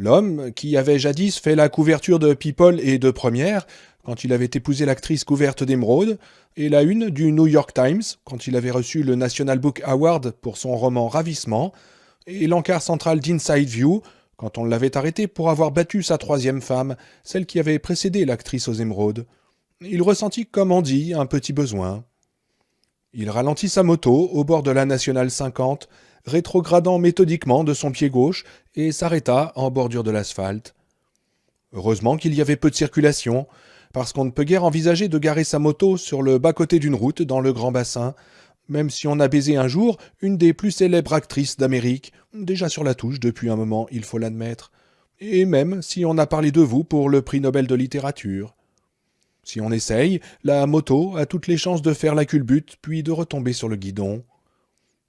L'homme, qui avait jadis fait la couverture de People et de Première, quand il avait épousé l'actrice couverte d'émeraude, et la une du New York Times, quand il avait reçu le National Book Award pour son roman Ravissement, et l'encart central d'Inside View, quand on l'avait arrêté pour avoir battu sa troisième femme, celle qui avait précédé l'actrice aux émeraudes. Il ressentit, comme on dit, un petit besoin. Il ralentit sa moto au bord de la Nationale 50, rétrogradant méthodiquement de son pied gauche, et s'arrêta en bordure de l'asphalte. Heureusement qu'il y avait peu de circulation, parce qu'on ne peut guère envisager de garer sa moto sur le bas-côté d'une route dans le Grand Bassin, même si on a baisé un jour une des plus célèbres actrices d'Amérique, déjà sur la touche depuis un moment, il faut l'admettre, et même si on a parlé de vous pour le prix Nobel de littérature. Si on essaye, la moto a toutes les chances de faire la culbute, puis de retomber sur le guidon.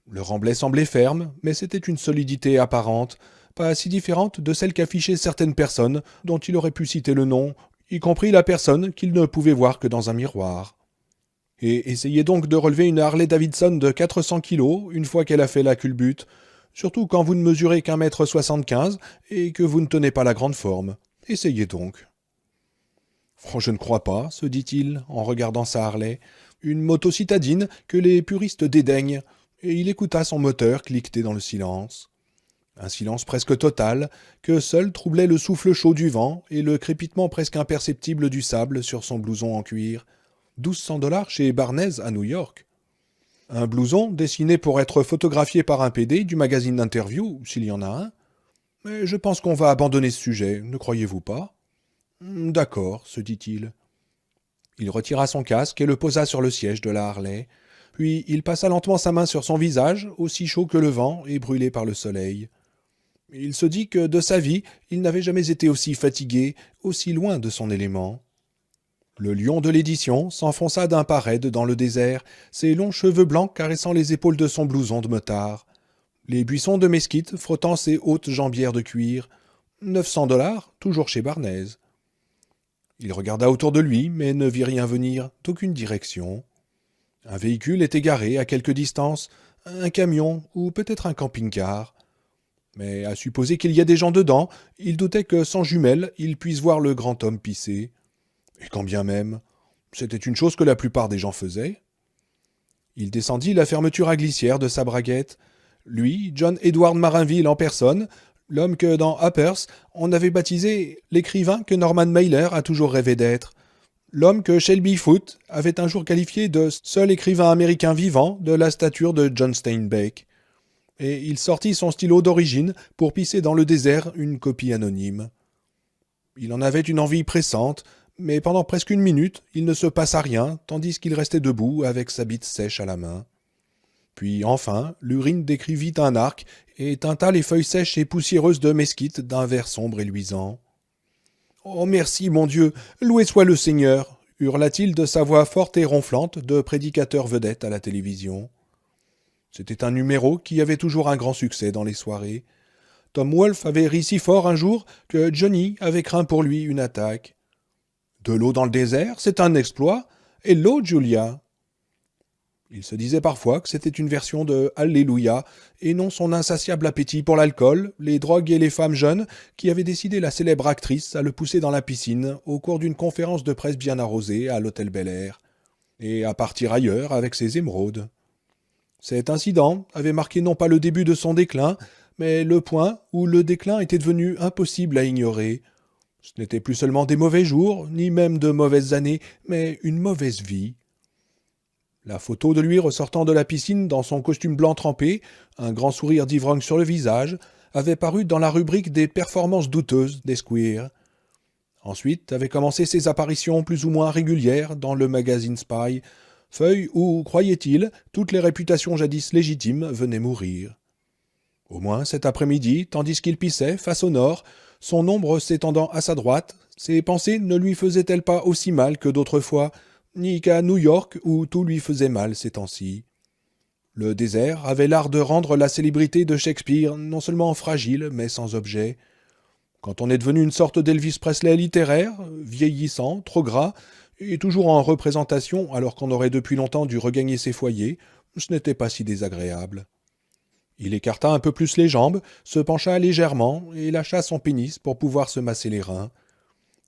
Le remblai semblait ferme, mais c'était une solidité apparente, pas si différente de celle qu'affichaient certaines personnes dont il aurait pu citer le nom, y compris la personne qu'il ne pouvait voir que dans un miroir. Et essayez donc de relever une Harley Davidson de 400 kilos une fois qu'elle a fait la culbute, surtout quand vous ne mesurez qu'un mètre 75 et que vous ne tenez pas la grande forme. Essayez donc. Oh, je ne crois pas, se dit-il en regardant sa Harley, une moto citadine que les puristes dédaignent, et il écouta son moteur cliqueter dans le silence. Un silence presque total, que seul troublait le souffle chaud du vent et le crépitement presque imperceptible du sable sur son blouson en cuir. 1200 $ chez Barnes à New York. Un blouson dessiné pour être photographié par un PD du magazine d'interview, s'il y en a un. Mais je pense qu'on va abandonner ce sujet, ne croyez-vous pas ? D'accord, se dit-il. Il retira son casque et le posa sur le siège de la Harley. Puis il passa lentement sa main sur son visage, aussi chaud que le vent et brûlé par le soleil. Il se dit que de sa vie, il n'avait jamais été aussi fatigué, aussi loin de son élément. Le lion de l'édition s'enfonça d'un pas raide dans le désert, ses longs cheveux blancs caressant les épaules de son blouson de motard. Les buissons de mesquite frottant ses hautes jambières de cuir. 900 $, toujours chez Barnes. Il regarda autour de lui, mais ne vit rien venir, d'aucune direction. Un véhicule était garé à quelque distance, un camion ou peut-être un camping-car. Mais à supposer qu'il y ait des gens dedans, il doutait que sans jumelles, il puisse voir le grand homme pisser. Et quand bien même, c'était une chose que la plupart des gens faisaient. Il descendit la fermeture à glissière de sa braguette. Lui, John Edward Marinville en personne, l'homme que dans Hoppers, on avait baptisé l'écrivain que Norman Mailer a toujours rêvé d'être. L'homme que Shelby Foote avait un jour qualifié de seul écrivain américain vivant de la stature de John Steinbeck. Et il sortit son stylo d'origine pour pisser dans le désert une copie anonyme. Il en avait une envie pressante, mais pendant presque une minute, il ne se passa rien, tandis qu'il restait debout avec sa bite sèche à la main. Puis enfin, l'urine décrivit un arc et teinta les feuilles sèches et poussiéreuses de mesquite d'un vert sombre et luisant. « Oh merci, mon Dieu, loué soit le Seigneur !» hurla-t-il de sa voix forte et ronflante de prédicateur vedette à la télévision. C'était un numéro qui avait toujours un grand succès dans les soirées. Tom Wolfe avait ri si fort un jour que Johnny avait craint pour lui une attaque. « De l'eau dans le désert, c'est un exploit. Hello, Julia !» Il se disait parfois que c'était une version de Alléluia, et non son insatiable appétit pour l'alcool, les drogues et les femmes jeunes qui avait décidé la célèbre actrice à le pousser dans la piscine au cours d'une conférence de presse bien arrosée à l'hôtel Bel Air, et à partir ailleurs avec ses émeraudes. Cet incident avait marqué non pas le début de son déclin, mais le point où le déclin était devenu impossible à ignorer. Ce n'était plus seulement des mauvais jours, ni même de mauvaises années, mais une mauvaise vie. La photo de lui ressortant de la piscine dans son costume blanc trempé, un grand sourire d'ivrogne sur le visage, avait paru dans la rubrique des performances douteuses d'Esquire. Ensuite avaient commencé ses apparitions plus ou moins régulières dans le magazine Spy, feuille où, croyait-il, toutes les réputations jadis légitimes venaient mourir. Au moins cet après-midi, tandis qu'il pissait, face au nord, son ombre s'étendant à sa droite, ses pensées ne lui faisaient-elles pas aussi mal que d'autres fois, ni qu'à New York où tout lui faisait mal ces temps-ci. Le désert avait l'art de rendre la célébrité de Shakespeare non seulement fragile, mais sans objet. Quand on est devenu une sorte d'Elvis Presley littéraire, vieillissant, trop gras, et toujours en représentation alors qu'on aurait depuis longtemps dû regagner ses foyers, ce n'était pas si désagréable. Il écarta un peu plus les jambes, se pencha légèrement et lâcha son pénis pour pouvoir se masser les reins.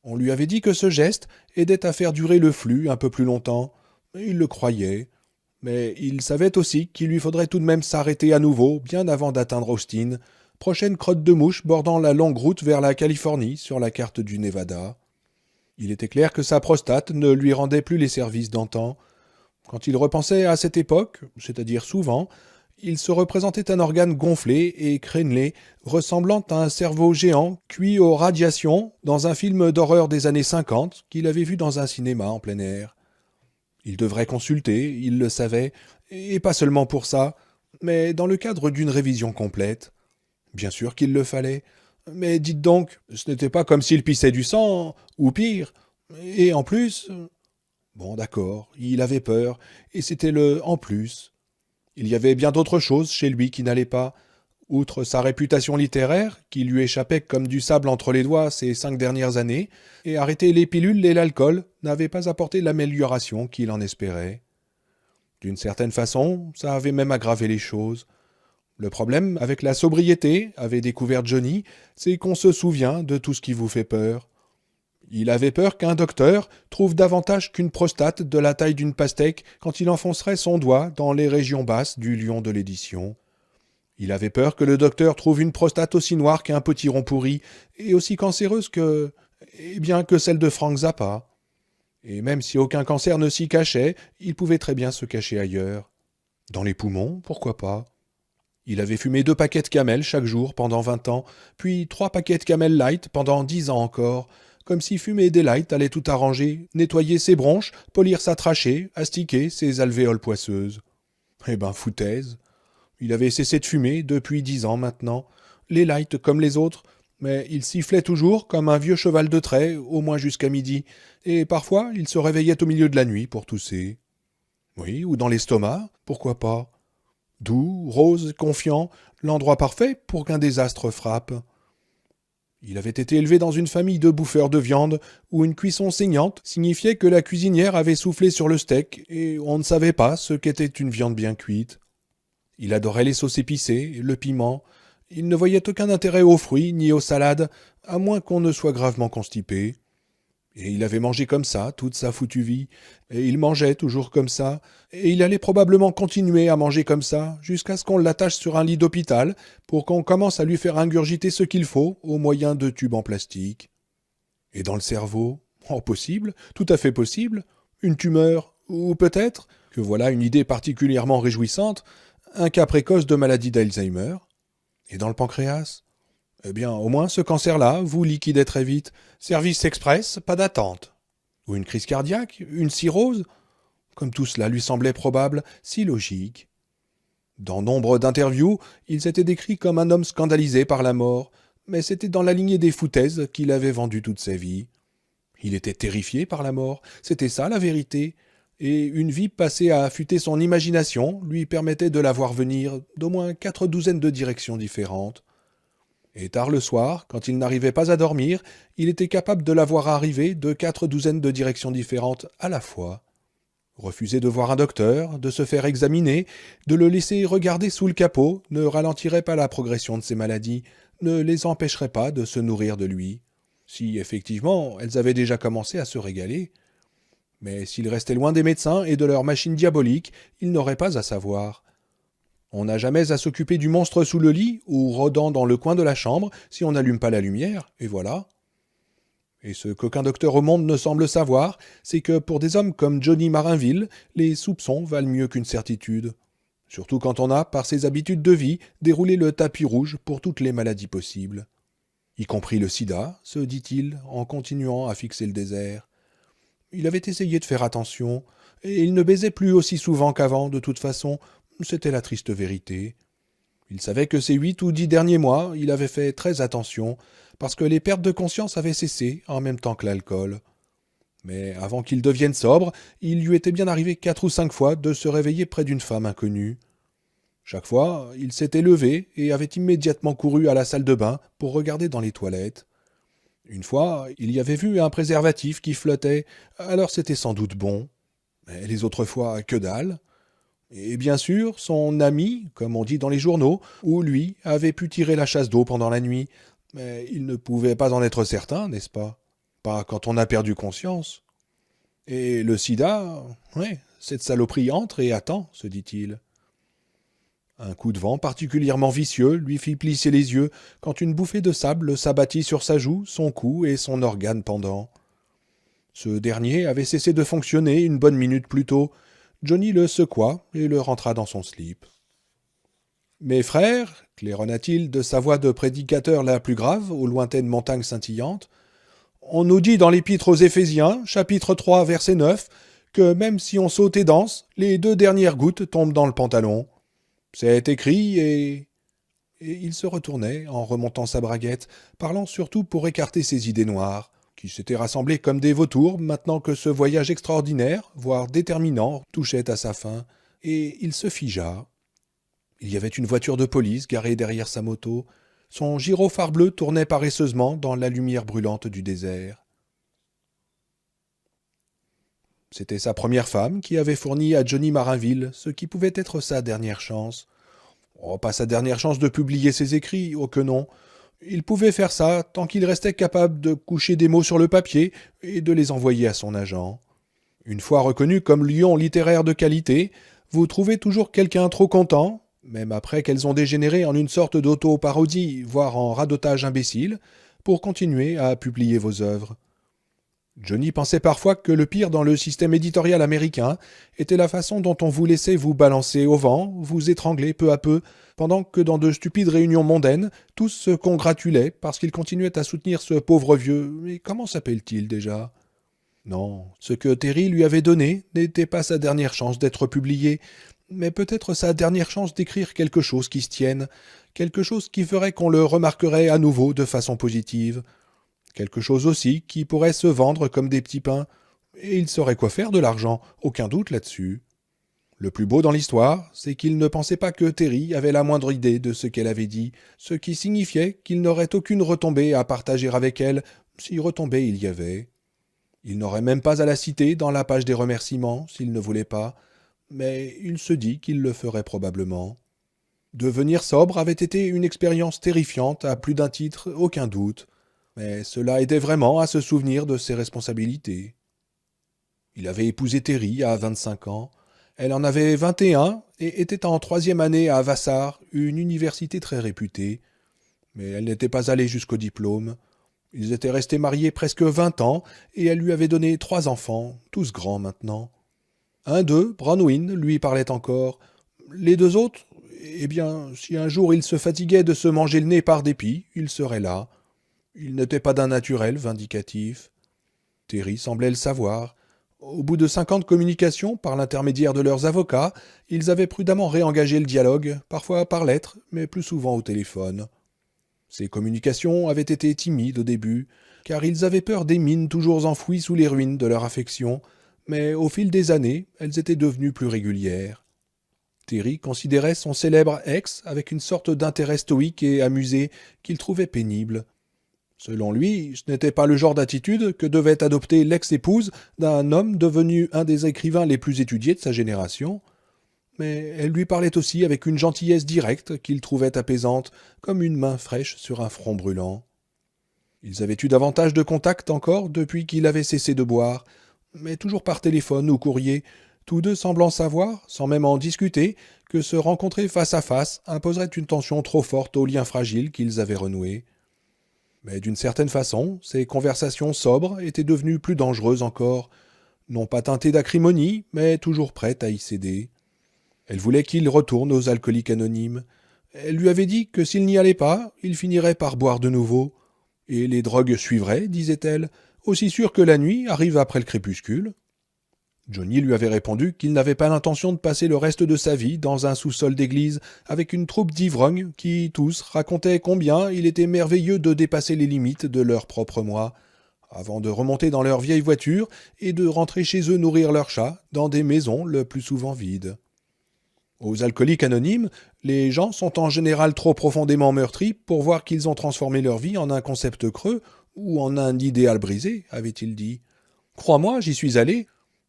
On lui avait dit que ce geste aidait à faire durer le flux un peu plus longtemps. Il le croyait. Mais il savait aussi qu'il lui faudrait tout de même s'arrêter à nouveau bien avant d'atteindre Austin, prochaine crotte de mouche bordant la longue route vers la Californie sur la carte du Nevada. Il était clair que sa prostate ne lui rendait plus les services d'antan. Quand il repensait à cette époque, c'est-à-dire souvent, il se représentait un organe gonflé et crénelé, ressemblant à un cerveau géant cuit aux radiations dans un film d'horreur des années 50 qu'il avait vu dans un cinéma en plein air. Il devrait consulter, il le savait, et pas seulement pour ça, mais dans le cadre d'une révision complète. Bien sûr qu'il le fallait, mais dites donc, ce n'était pas comme s'il pissait du sang, ou pire. Et en plus... Bon, d'accord, il avait peur, et c'était le « en plus ». Il y avait bien d'autres choses chez lui qui n'allaient pas. Outre sa réputation littéraire, qui lui échappait comme du sable entre les doigts ces 5 dernières années, et arrêter les pilules et l'alcool n'avait pas apporté l'amélioration qu'il en espérait. D'une certaine façon, ça avait même aggravé les choses. Le problème avec la sobriété, avait découvert Johnny, c'est qu'on se souvient de tout ce qui vous fait peur. Il avait peur qu'un docteur trouve davantage qu'une prostate de la taille d'une pastèque quand il enfoncerait son doigt dans les régions basses du lion de l'édition. Il avait peur que le docteur trouve une prostate aussi noire qu'un potiron pourri et aussi cancéreuse que... que celle de Frank Zappa. Et même si aucun cancer ne s'y cachait, il pouvait très bien se cacher ailleurs. Dans les poumons, pourquoi pas? Il avait fumé 2 paquets de Camel chaque jour pendant 20 ans, puis 3 paquets de Camel Light pendant 10 ans encore, comme si fumer des lights allait tout arranger, nettoyer ses bronches, polir sa trachée, astiquer ses alvéoles poisseuses. Eh ben, foutaise. Il avait cessé de fumer depuis 10 ans maintenant, les lights comme les autres, mais il sifflait toujours comme un vieux cheval de trait, au moins jusqu'à midi, et parfois il se réveillait au milieu de la nuit pour tousser. Oui, ou dans l'estomac, pourquoi pas? Doux, rose, confiant, l'endroit parfait pour qu'un désastre frappe. Il avait été élevé dans une famille de bouffeurs de viande, où une cuisson saignante signifiait que la cuisinière avait soufflé sur le steak, et on ne savait pas ce qu'était une viande bien cuite. Il adorait les sauces épicées, le piment. Il ne voyait aucun intérêt aux fruits ni aux salades, à moins qu'on ne soit gravement constipé. Et il avait mangé comme ça toute sa foutue vie, et il mangeait toujours comme ça, et il allait probablement continuer à manger comme ça, jusqu'à ce qu'on l'attache sur un lit d'hôpital, pour qu'on commence à lui faire ingurgiter ce qu'il faut, au moyen de tubes en plastique. Et dans le cerveau? Oh, possible, tout à fait possible. Une tumeur, ou peut-être, que voilà une idée particulièrement réjouissante, un cas précoce de maladie d'Alzheimer. Et dans le pancréas? Eh bien, au moins, ce cancer-là, vous liquidez très vite. Service express, pas d'attente. Ou une crise cardiaque, une cirrhose. Comme tout cela lui semblait probable, si logique. Dans nombre d'interviews, il s'était décrit comme un homme scandalisé par la mort, mais c'était dans la lignée des foutaises qu'il avait vendu toute sa vie. Il était terrifié par la mort, c'était ça la vérité, et une vie passée à affûter son imagination lui permettait de la voir venir d'au moins 4 douzaines de directions différentes. Et tard le soir, quand il n'arrivait pas à dormir, il était capable de la voir arriver de 4 douzaines de directions différentes à la fois. Refuser de voir un docteur, de se faire examiner, de le laisser regarder sous le capot ne ralentirait pas la progression de ses maladies, ne les empêcherait pas de se nourrir de lui. Si, effectivement, elles avaient déjà commencé à se régaler. Mais s'il restait loin des médecins et de leurs machines diaboliques, il n'aurait pas à savoir. On n'a jamais à s'occuper du monstre sous le lit ou rôdant dans le coin de la chambre si on n'allume pas la lumière, et voilà. Et ce qu'aucun docteur au monde ne semble savoir, c'est que pour des hommes comme Johnny Marinville, les soupçons valent mieux qu'une certitude. Surtout quand on a, par ses habitudes de vie, déroulé le tapis rouge pour toutes les maladies possibles. Y compris le sida, se dit-il, en continuant à fixer le désert. Il avait essayé de faire attention, et il ne baisait plus aussi souvent qu'avant, de toute façon, c'était la triste vérité. Il savait que ces 8 ou 10 derniers mois, il avait fait très attention, parce que les pertes de conscience avaient cessé en même temps que l'alcool. Mais avant qu'il devienne sobre, il lui était bien arrivé 4 ou 5 fois de se réveiller près d'une femme inconnue. Chaque fois, il s'était levé et avait immédiatement couru à la salle de bain pour regarder dans les toilettes. Une fois, il y avait vu un préservatif qui flottait, alors c'était sans doute bon. Mais les autres fois, que dalle. Et bien sûr, son ami, comme on dit dans les journaux, ou lui, avait pu tirer la chasse d'eau pendant la nuit. Mais il ne pouvait pas en être certain, n'est-ce pas? Pas quand on a perdu conscience. Et le sida, ouais, cette saloperie entre et attend, se dit-il. Un coup de vent particulièrement vicieux lui fit plisser les yeux quand une bouffée de sable s'abattit sur sa joue, son cou et son organe pendant. Ce dernier avait cessé de fonctionner une bonne minute plus tôt. Johnny le secoua et le rentra dans son slip. Mes frères, claironna-t-il de sa voix de prédicateur la plus grave aux lointaines montagnes scintillantes, on nous dit dans l'Épître aux Éphésiens, chapitre 3, verset 9, que même si on saute et danse, les 2 dernières gouttes tombent dans le pantalon. C'est écrit Et il se retournait, en remontant sa braguette, parlant surtout pour écarter ses idées noires, qui s'étaient rassemblées comme des vautours maintenant que ce voyage extraordinaire, voire déterminant, touchait à sa fin, et il se figea. Il y avait une voiture de police garée derrière sa moto. Son gyrophare bleu tournait paresseusement dans la lumière brûlante du désert. C'était sa première femme qui avait fourni à Johnny Marinville ce qui pouvait être sa dernière chance. Oh, pas sa dernière chance de publier ses écrits, oh que non. Il pouvait faire ça tant qu'il restait capable de coucher des mots sur le papier et de les envoyer à son agent. Une fois reconnu comme lion littéraire de qualité, vous trouvez toujours quelqu'un trop content, même après qu'elles ont dégénéré en une sorte d'auto-parodie, voire en radotage imbécile, pour continuer à publier vos œuvres. Johnny pensait parfois que le pire dans le système éditorial américain était la façon dont on vous laissait vous balancer au vent, vous étrangler peu à peu, pendant que dans de stupides réunions mondaines, tous se congratulaient parce qu'ils continuaient à soutenir ce pauvre vieux. Mais comment s'appelle-t-il déjà? Non, ce que Terry lui avait donné n'était pas sa dernière chance d'être publié, mais peut-être sa dernière chance d'écrire quelque chose qui se tienne, quelque chose qui ferait qu'on le remarquerait à nouveau de façon positive. Quelque chose aussi qui pourrait se vendre comme des petits pains, et il saurait quoi faire de l'argent, aucun doute là-dessus. Le plus beau dans l'histoire, c'est qu'il ne pensait pas que Terry avait la moindre idée de ce qu'elle avait dit, ce qui signifiait qu'il n'aurait aucune retombée à partager avec elle, si retombée il y avait. Il n'aurait même pas à la citer dans la page des remerciements, s'il ne voulait pas, mais il se dit qu'il le ferait probablement. Devenir sobre avait été une expérience terrifiante à plus d'un titre, aucun doute. Mais cela aidait vraiment à se souvenir de ses responsabilités. Il avait épousé Terry à 25 ans. Elle en avait 21 et était en 3e année à Vassar, une université très réputée. Mais elle n'était pas allée jusqu'au diplôme. Ils étaient restés mariés presque 20 ans et elle lui avait donné 3 enfants, tous grands maintenant. Un d'eux, Bronwyn, lui parlait encore. Les 2 autres, eh bien, si un jour il se fatiguait de se manger le nez par dépit, il serait là. Il n'était pas d'un naturel vindicatif. Terry semblait le savoir. Au bout de 50 communications par l'intermédiaire de leurs avocats, ils avaient prudemment réengagé le dialogue, parfois par lettre, mais plus souvent au téléphone. Ces communications avaient été timides au début, car ils avaient peur des mines toujours enfouies sous les ruines de leur affection, mais au fil des années, elles étaient devenues plus régulières. Terry considérait son célèbre ex avec une sorte d'intérêt stoïque et amusé qu'il trouvait pénible. Selon lui, ce n'était pas le genre d'attitude que devait adopter l'ex-épouse d'un homme devenu un des écrivains les plus étudiés de sa génération. Mais elle lui parlait aussi avec une gentillesse directe qu'il trouvait apaisante, comme une main fraîche sur un front brûlant. Ils avaient eu davantage de contact encore depuis qu'il avait cessé de boire, mais toujours par téléphone ou courrier, tous deux semblant savoir, sans même en discuter, que se rencontrer face à face imposerait une tension trop forte aux liens fragiles qu'ils avaient renoués. Mais d'une certaine façon, ces conversations sobres étaient devenues plus dangereuses encore, non pas teintées d'acrimonie, mais toujours prêtes à y céder. Elle voulait qu'il retourne aux alcooliques anonymes. Elle lui avait dit que s'il n'y allait pas, il finirait par boire de nouveau. Et les drogues suivraient, disait-elle, aussi sûr que la nuit arrive après le crépuscule. Johnny lui avait répondu qu'il n'avait pas l'intention de passer le reste de sa vie dans un sous-sol d'église avec une troupe d'ivrognes qui, tous, racontaient combien il était merveilleux de dépasser les limites de leur propre moi, avant de remonter dans leur vieille voiture et de rentrer chez eux nourrir leurs chats dans des maisons le plus souvent vides. Aux alcooliques anonymes, les gens sont en général trop profondément meurtris pour voir qu'ils ont transformé leur vie en un concept creux ou en un idéal brisé, avait-il dit. Crois-moi, j'y suis allé.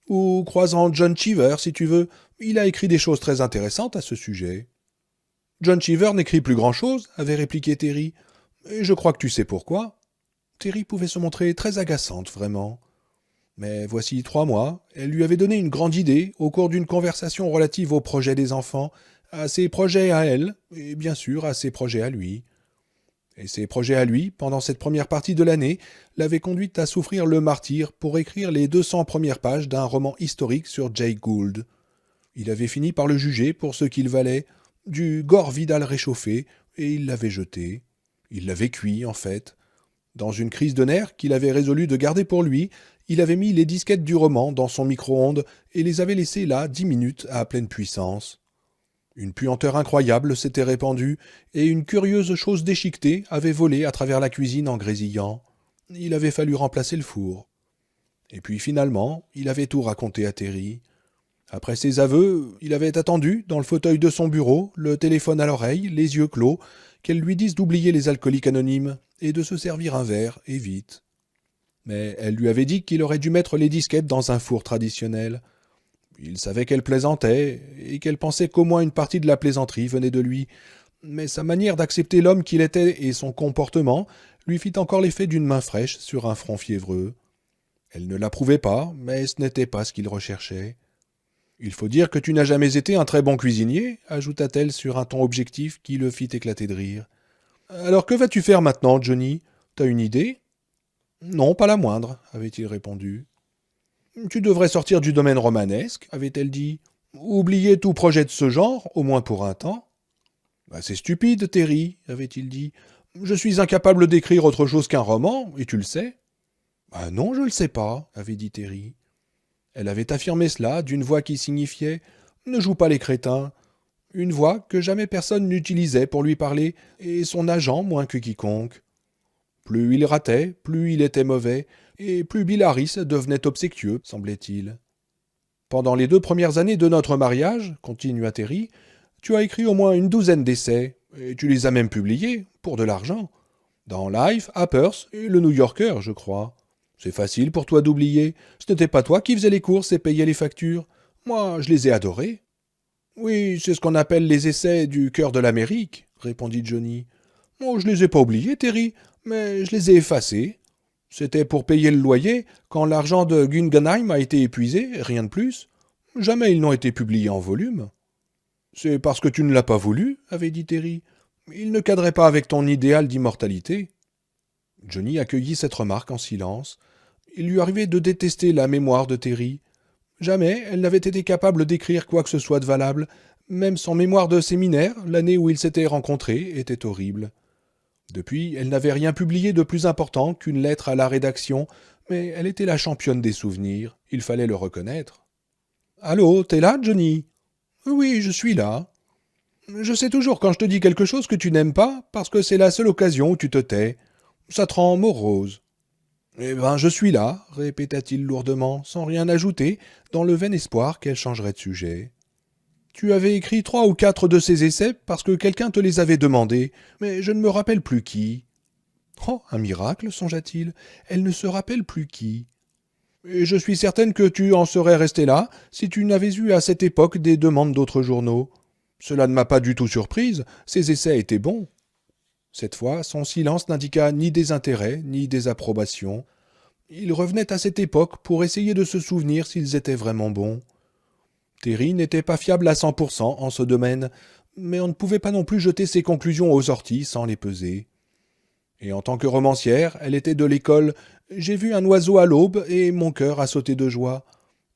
Ou croisant John Cheever, si tu veux, Il a écrit des choses très intéressantes à ce sujet. John Cheever n'écrit plus grand-chose, avait répliqué Terry. Et je crois que tu sais pourquoi. Terry pouvait se montrer très agaçante, vraiment. Mais voici 3 mois, elle lui avait donné une grande idée au cours d'une conversation relative aux projets des enfants, à ses projets à elle, et bien sûr à ses projets à lui. Et ses projets à lui, pendant cette première partie de l'année, l'avaient conduite à souffrir le martyre pour écrire les 200 premières pages d'un roman historique sur Jay Gould. Il avait fini par le juger pour ce qu'il valait, du Gore Vidal réchauffé, et il l'avait jeté. Il l'avait cuit, en fait. Dans une crise de nerfs qu'il avait résolu de garder pour lui, il avait mis les disquettes du roman dans son micro-ondes et les avait laissées là 10 minutes à pleine puissance. Une puanteur incroyable s'était répandue, et une curieuse chose déchiquetée avait volé à travers la cuisine en grésillant. Il avait fallu remplacer le four. Et puis finalement, il avait tout raconté à Terry. Après ses aveux, il avait attendu, dans le fauteuil de son bureau, le téléphone à l'oreille, les yeux clos, qu'elle lui dise d'oublier les alcooliques anonymes et de se servir un verre, et vite. Mais elle lui avait dit qu'il aurait dû mettre les disquettes dans un four traditionnel. Il savait qu'elle plaisantait, et qu'elle pensait qu'au moins une partie de la plaisanterie venait de lui, mais sa manière d'accepter l'homme qu'il était et son comportement lui fit encore l'effet d'une main fraîche sur un front fiévreux. Elle ne l'approuvait pas, mais ce n'était pas ce qu'il recherchait. « Il faut dire que tu n'as jamais été un très bon cuisinier, ajouta-t-elle sur un ton objectif qui le fit éclater de rire. « Alors que vas-tu faire maintenant, Johnny? T'as une idée ?»« Non, pas la moindre, avait-il répondu. « Tu devrais sortir du domaine romanesque, avait-elle dit. Oublier tout projet de ce genre, au moins pour un temps. »« C'est stupide, Terry, avait-il dit. Je suis incapable d'écrire autre chose qu'un roman, et tu le sais. »« Non, je le sais pas, avait dit Terry. Elle avait affirmé cela d'une voix qui signifiait « Ne joue pas les crétins », une voix que jamais personne n'utilisait pour lui parler, et son agent moins que quiconque. Plus il ratait, plus il était mauvais, et plus Bill Harris devenait obséquieux, semblait-il. « Pendant les 2 premières années de notre mariage, continua Terry, tu as écrit au moins une 12aine d'essais, et tu les as même publiés, pour de l'argent. Dans Life, Harper's et le New Yorker, je crois. C'est facile pour toi d'oublier. Ce n'était pas toi qui faisais les courses et payais les factures. Moi, je les ai adorés. »« Oui, c'est ce qu'on appelle les essais du cœur de l'Amérique, répondit Johnny. Oh, je les ai pas oubliés, Terry, mais je les ai effacés. C'était pour payer le loyer quand l'argent de Guggenheim a été épuisé, rien de plus. Jamais ils n'ont été publiés en volume. »« C'est parce que tu ne l'as pas voulu, avait dit Terry. Il ne cadrait pas avec ton idéal d'immortalité. » Johnny accueillit cette remarque en silence. Il lui arrivait de détester la mémoire de Terry. Jamais elle n'avait été capable d'écrire quoi que ce soit de valable. Même son mémoire de séminaire, l'année où ils s'étaient rencontrés, était horrible. Depuis, elle n'avait rien publié de plus important qu'une lettre à la rédaction, mais elle était la championne des souvenirs, il fallait le reconnaître. « Allô, t'es là, Johnny ?»« Oui, je suis là. »« Je sais toujours quand je te dis quelque chose que tu n'aimes pas, parce que c'est la seule occasion où tu te tais. Ça te rend morose. »« Eh ben, je suis là, répéta-t-il lourdement, sans rien ajouter, dans le vain espoir qu'elle changerait de sujet. Tu avais écrit 3 ou 4 de ces essais parce que quelqu'un te les avait demandés, mais je ne me rappelle plus qui. Oh, un miracle, songea-t-il, elle ne se rappelle plus qui. Et je suis certaine que tu en serais resté là si tu n'avais eu à cette époque des demandes d'autres journaux. Cela ne m'a pas du tout surprise, ces essais étaient bons. Cette fois, son silence n'indiqua ni désintérêt, ni désapprobation. Il revenait à cette époque pour essayer de se souvenir s'ils étaient vraiment bons. Terry n'était pas fiable à 100% en ce domaine, mais on ne pouvait pas non plus jeter ses conclusions aux orties sans les peser. Et en tant que romancière, elle était de l'école « J'ai vu un oiseau à l'aube et mon cœur a sauté de joie ».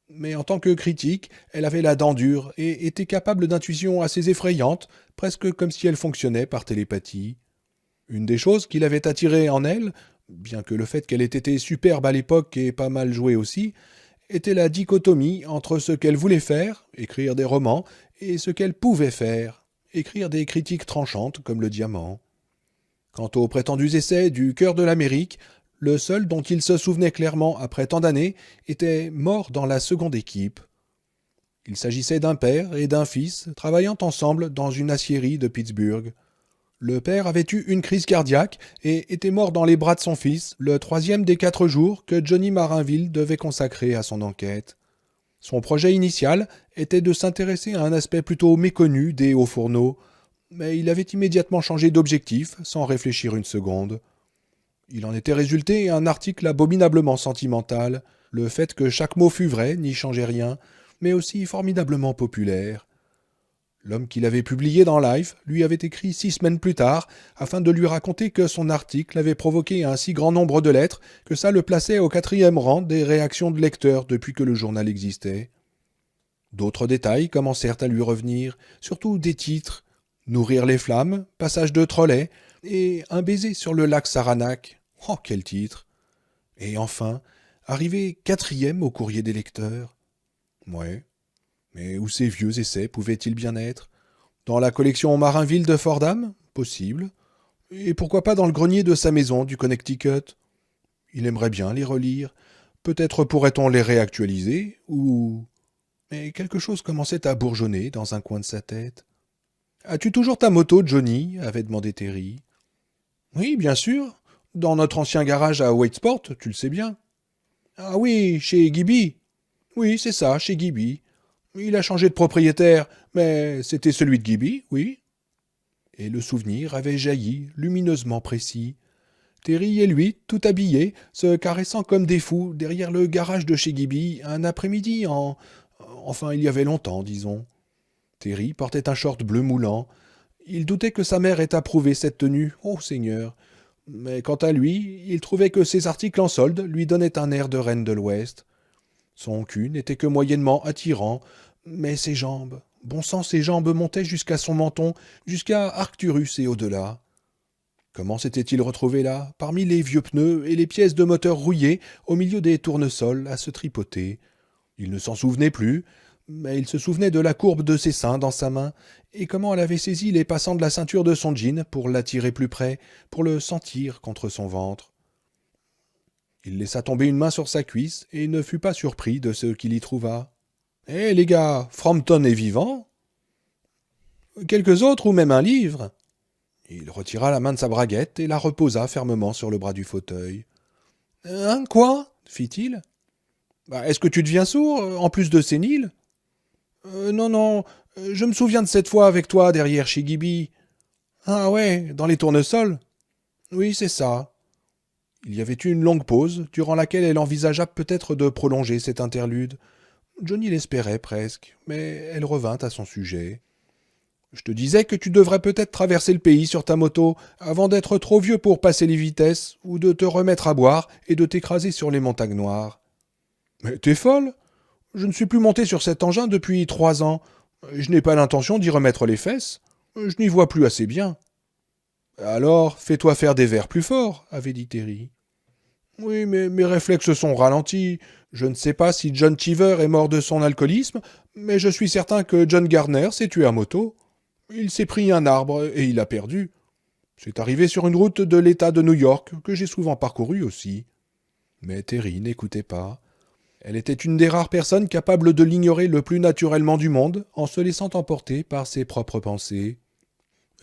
Mais en tant que critique, elle avait la dent dure et était capable d'intuitions assez effrayantes, presque comme si elle fonctionnait par télépathie. Une des choses qui l'avait attirée en elle, bien que le fait qu'elle ait été superbe à l'époque et pas mal jouée aussi, était la dichotomie entre ce qu'elle voulait faire, écrire des romans, et ce qu'elle pouvait faire, écrire des critiques tranchantes comme le diamant. Quant aux prétendus essais du cœur de l'Amérique, le seul dont il se souvenait clairement après tant d'années était mort dans la seconde équipe. Il s'agissait d'un père et d'un fils travaillant ensemble dans une aciérie de Pittsburgh. Le père avait eu une crise cardiaque et était mort dans les bras de son fils, le 3e des 4 jours que Johnny Marinville devait consacrer à son enquête. Son projet initial était de s'intéresser à un aspect plutôt méconnu des hauts fourneaux, mais il avait immédiatement changé d'objectif sans réfléchir une seconde. Il en était résulté un article abominablement sentimental. Le fait que chaque mot fût vrai n'y changeait rien, mais aussi formidablement populaire. L'homme qui l'avait publié dans Life lui avait écrit 6 semaines plus tard, afin de lui raconter que son article avait provoqué un si grand nombre de lettres que ça le plaçait au 4e rang des réactions de lecteurs depuis que le journal existait. D'autres détails commencèrent à lui revenir, surtout des titres. Nourrir les flammes, passage de Trollet, et un baiser sur le lac Saranac. Oh, quel titre! Et enfin, arrivé 4e au courrier des lecteurs. Ouais. Mais où ces vieux essais pouvaient-ils bien être? Dans la collection Marinville de Fordham? Possible. Et pourquoi pas dans le grenier de sa maison du Connecticut? Il aimerait bien les relire. Peut-être pourrait-on les réactualiser, ou... Mais quelque chose commençait à bourgeonner dans un coin de sa tête. « As-tu toujours ta moto, Johnny » avait demandé Terry. « Oui, bien sûr. Dans notre ancien garage à Waitsport, tu le sais bien. »« Ah oui, chez Gibby. »« Oui, c'est ça, chez Gibby. Il a changé de propriétaire, mais c'était celui de Gibby, oui. » Et le souvenir avait jailli, lumineusement précis. Terry et lui, tout habillés, se caressant comme des fous derrière le garage de chez Gibby, un après-midi Enfin, il y avait longtemps, disons. Terry portait un short bleu moulant. Il doutait que sa mère ait approuvé cette tenue, ô Seigneur. Mais quant à lui, il trouvait que ses articles en solde lui donnaient un air de reine de l'Ouest. Son cul n'était que moyennement attirant, mais ses jambes, bon sang, ses jambes montaient jusqu'à son menton, jusqu'à Arcturus et au-delà. Comment s'était-il retrouvé là, parmi les vieux pneus et les pièces de moteur rouillées, au milieu des tournesols, à se tripoter? Il ne s'en souvenait plus, mais il se souvenait de la courbe de ses seins dans sa main, et comment elle avait saisi les passants de la ceinture de son jean pour l'attirer plus près, pour le sentir contre son ventre. Il laissa tomber une main sur sa cuisse et ne fut pas surpris de ce qu'il y trouva. « Eh, les gars, Frampton est vivant ?»« Quelques autres ou même un livre ?» Il retira la main de sa braguette et la reposa fermement sur le bras du fauteuil. « Hein, quoi ?» fit-il. « Est-ce que tu deviens sourd, en plus de sénile ?»« Non, non, je me souviens de cette fois avec toi derrière chez Gibby. »« Ah ouais, dans les tournesols ?»« Oui, c'est ça. » Il y avait eu une longue pause, durant laquelle elle envisagea peut-être de prolonger cet interlude. Johnny l'espérait presque, mais elle revint à son sujet. « Je te disais que tu devrais peut-être traverser le pays sur ta moto, avant d'être trop vieux pour passer les vitesses, ou de te remettre à boire et de t'écraser sur les montagnes noires. »« Mais t'es folle ? Je ne suis plus monté sur cet engin depuis 3 ans. Je n'ai pas l'intention d'y remettre les fesses. Je n'y vois plus assez bien. »« Alors, fais-toi faire des verres plus forts, » avait dit Terry. « Oui, mais mes réflexes sont ralentis. Je ne sais pas si John Cheever est mort de son alcoolisme, mais je suis certain que John Gardner s'est tué à moto. Il s'est pris un arbre et il a perdu. C'est arrivé sur une route de l'État de New York, que j'ai souvent parcouru aussi. » Mais Terry n'écoutait pas. Elle était une des rares personnes capables de l'ignorer le plus naturellement du monde, en se laissant emporter par ses propres pensées.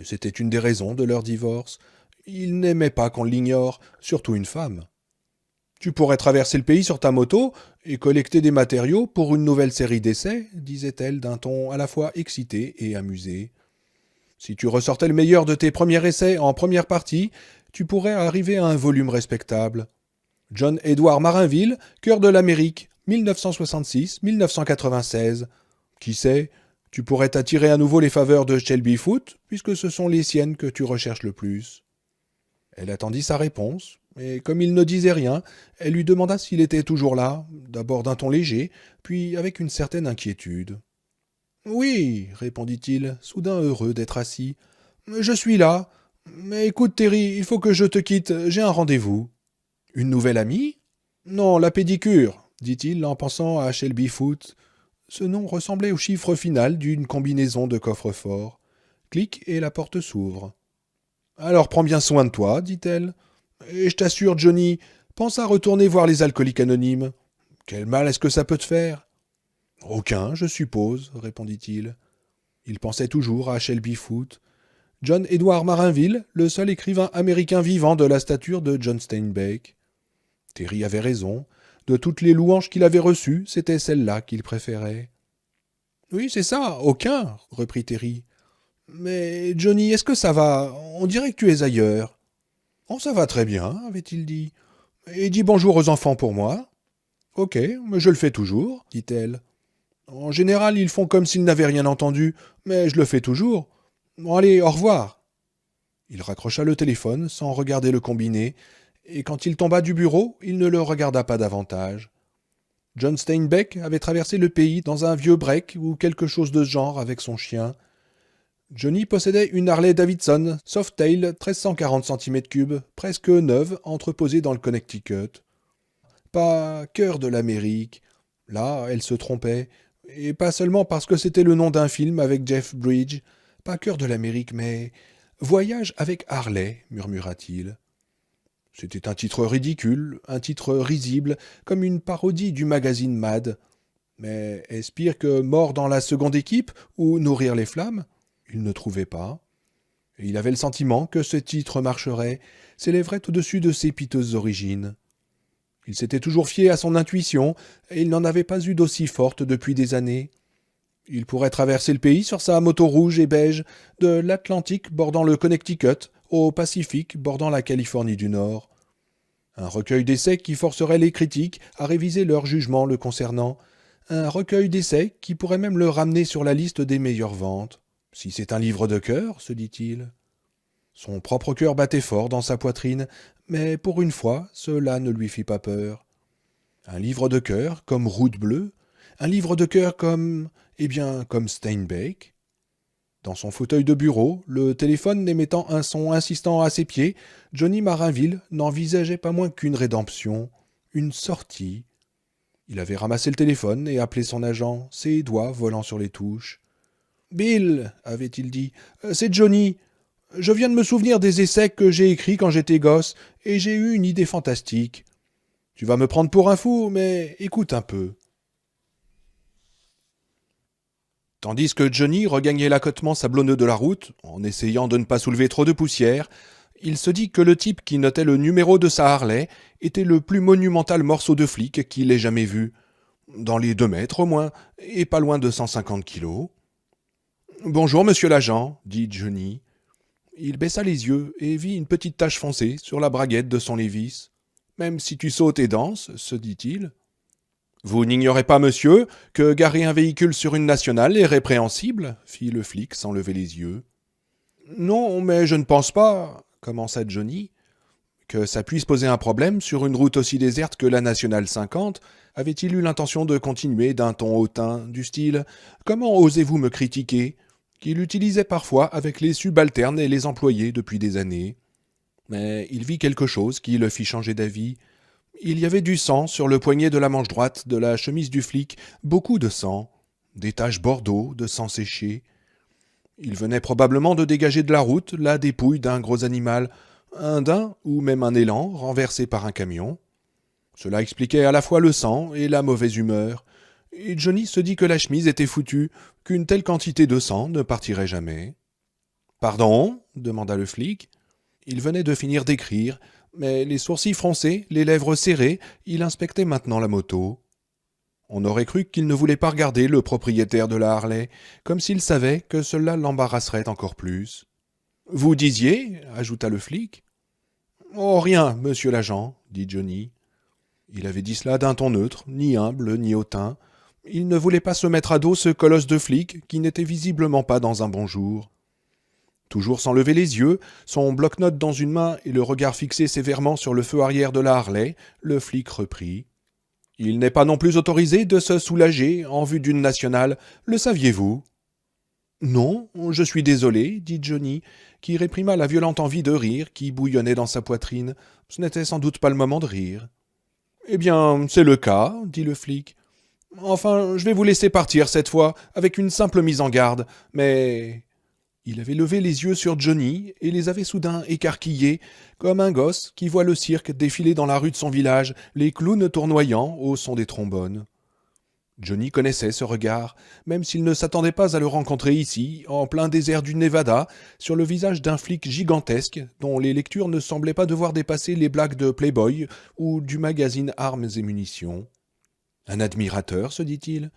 C'était une des raisons de leur divorce. Il n'aimait pas qu'on l'ignore, surtout une femme. « Tu pourrais traverser le pays sur ta moto et collecter des matériaux pour une nouvelle série d'essais, » disait-elle d'un ton à la fois excité et amusé. « Si tu ressortais le meilleur de tes premiers essais en première partie, tu pourrais arriver à un volume respectable. John Edward Marinville, Cœur de l'Amérique, 1966-1996. Qui sait, tu pourrais t'attirer à nouveau les faveurs de Shelby Foote, puisque ce sont les siennes que tu recherches le plus. » Elle attendit sa réponse, et comme il ne disait rien, elle lui demanda s'il était toujours là, d'abord d'un ton léger, puis avec une certaine inquiétude. « Oui, » répondit-il, soudain heureux d'être assis. « Je suis là. Mais écoute, Terry, il faut que je te quitte, j'ai un rendez-vous. »« Une nouvelle amie ?»« Non, la pédicure, » dit-il en pensant à Shelby Foote. Ce nom ressemblait au chiffre final d'une combinaison de coffre-fort. Clic et la porte s'ouvre. « Alors prends bien soin de toi, » dit-elle. « Et je t'assure, Johnny, pense à retourner voir les alcooliques anonymes. Quel mal est-ce que ça peut te faire ?»« Aucun, je suppose, » répondit-il. Il pensait toujours à Shelby Foote. John Edward Marinville, le seul écrivain américain vivant de la stature de John Steinbeck. Terry avait raison. De toutes les louanges qu'il avait reçues, c'était celle-là qu'il préférait. « Oui, c'est ça, aucun, reprit Terry. Mais Johnny, est-ce que ça va? On dirait que tu es ailleurs. Oh, ça va très bien, avait-il dit. Et dis bonjour aux enfants pour moi. Ok, mais je le fais toujours, dit-elle. En général, ils font comme s'ils n'avaient rien entendu, mais je le fais toujours. Bon, allez, au revoir. Il raccrocha le téléphone sans regarder le combiné, et quand il tomba du bureau, il ne le regarda pas davantage. John Steinbeck avait traversé le pays dans un vieux break ou quelque chose de ce genre avec son chien. Johnny possédait une Harley Davidson Softail 1340 cm3, presque neuve, entreposée dans le Connecticut. Pas cœur de l'Amérique. Là, elle se trompait. Et pas seulement parce que c'était le nom d'un film avec Jeff Bridges. Pas cœur de l'Amérique, mais Voyage avec Harley, murmura-t-il. C'était un titre ridicule, un titre risible, comme une parodie du magazine Mad. Mais est-ce pire que Mort dans la seconde équipe ou Nourrir les flammes? Il ne trouvait pas. Et il avait le sentiment que ce titre marcherait, s'élèverait au-dessus de ses piteuses origines. Il s'était toujours fié à son intuition, et il n'en avait pas eu d'aussi forte depuis des années. Il pourrait traverser le pays sur sa moto rouge et beige, de l'Atlantique bordant le Connecticut, au Pacifique bordant la Californie du Nord. Un recueil d'essais qui forcerait les critiques à réviser leur jugement le concernant. Un recueil d'essais qui pourrait même le ramener sur la liste des meilleures ventes. Si c'est un livre de cœur, se dit-il. Son propre cœur battait fort dans sa poitrine, mais pour une fois, cela ne lui fit pas peur. Un livre de cœur comme Route Bleue, un livre de cœur comme, comme Steinbeck. Dans son fauteuil de bureau, le téléphone émettant un son insistant à ses pieds, Johnny Marinville n'envisageait pas moins qu'une rédemption, une sortie. Il avait ramassé le téléphone et appelé son agent, ses doigts volant sur les touches. « Bill, avait-il dit, c'est Johnny. Je viens de me souvenir des essais que j'ai écrits quand j'étais gosse, et j'ai eu une idée fantastique. Tu vas me prendre pour un fou, mais écoute un peu. » Tandis que Johnny regagnait l'accotement sablonneux de la route, en essayant de ne pas soulever trop de poussière, il se dit que le type qui notait le numéro de sa Harley était le plus monumental morceau de flic qu'il ait jamais vu. Dans les 2 mètres au moins, et pas loin de 150 kilos. « Bonjour, monsieur l'agent, » dit Johnny. Il baissa les yeux et vit une petite tache foncée sur la braguette de son Lévis. « Même si tu sautes et danses, » se dit-il. « Vous n'ignorez pas, monsieur, que garer un véhicule sur une nationale est répréhensible » fit le flic sans lever les yeux. « Non, mais je ne pense pas, » commença Johnny. Que ça puisse poser un problème sur une route aussi déserte que la nationale 50, avait-il eu l'intention de continuer d'un ton hautain, du style « Comment osez-vous me critiquer ?» qu'il utilisait parfois avec les subalternes et les employés depuis des années. Mais il vit quelque chose qui le fit changer d'avis. Il y avait du sang sur le poignet de la manche droite de la chemise du flic, beaucoup de sang, des taches bordeaux de sang séché. Il venait probablement de dégager de la route la dépouille d'un gros animal, un daim ou même un élan renversé par un camion. Cela expliquait à la fois le sang et la mauvaise humeur. Et Johnny se dit que la chemise était foutue, qu'une telle quantité de sang ne partirait jamais. « Pardon ?» demanda le flic. Il venait de finir d'écrire, mais les sourcils froncés, les lèvres serrées, il inspectait maintenant la moto. On aurait cru qu'il ne voulait pas regarder le propriétaire de la Harley, comme s'il savait que cela l'embarrasserait encore plus. « Vous disiez ?» ajouta le flic. « Oh, rien, monsieur l'agent, » dit Johnny. Il avait dit cela d'un ton neutre, ni humble, ni hautain. Il ne voulait pas se mettre à dos ce colosse de flic qui n'était visiblement pas dans un bon jour. Toujours sans lever les yeux, son bloc-notes dans une main et le regard fixé sévèrement sur le feu arrière de la Harley, le flic reprit. « Il n'est pas non plus autorisé de se soulager en vue d'une nationale, le saviez-vous » ? « Non, je suis désolé, » dit Johnny, qui réprima la violente envie de rire qui bouillonnait dans sa poitrine. Ce n'était sans doute pas le moment de rire. « Eh bien, c'est le cas, » dit le flic. « Enfin, je vais vous laisser partir cette fois, avec une simple mise en garde, mais... » Il avait levé les yeux sur Johnny et les avait soudain écarquillés, comme un gosse qui voit le cirque défiler dans la rue de son village, les clowns tournoyant au son des trombones. Johnny connaissait ce regard, même s'il ne s'attendait pas à le rencontrer ici, en plein désert du Nevada, sur le visage d'un flic gigantesque, dont les lectures ne semblaient pas devoir dépasser les blagues de Playboy ou du magazine Armes et Munitions. Un admirateur, se dit-il.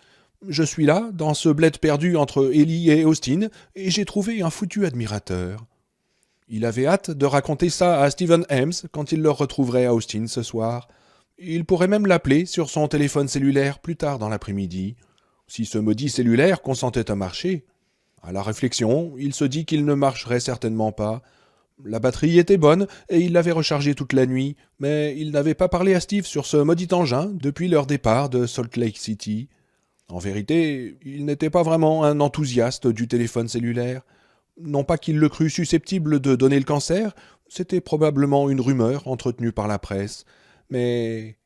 Je suis là, dans ce bled perdu entre Ellie et Austin, et j'ai trouvé un foutu admirateur. Il avait hâte de raconter ça à Stephen Ames quand il le retrouverait à Austin ce soir. Il pourrait même l'appeler sur son téléphone cellulaire plus tard dans l'après-midi, si ce maudit cellulaire consentait à marcher. À la réflexion, il se dit qu'il ne marcherait certainement pas. La batterie était bonne et il l'avait rechargée toute la nuit, mais il n'avait pas parlé à Steve sur ce maudit engin depuis leur départ de Salt Lake City. En vérité, il n'était pas vraiment un enthousiaste du téléphone cellulaire. Non pas qu'il le crût susceptible de donner le cancer, c'était probablement une rumeur entretenue par la presse. Mais...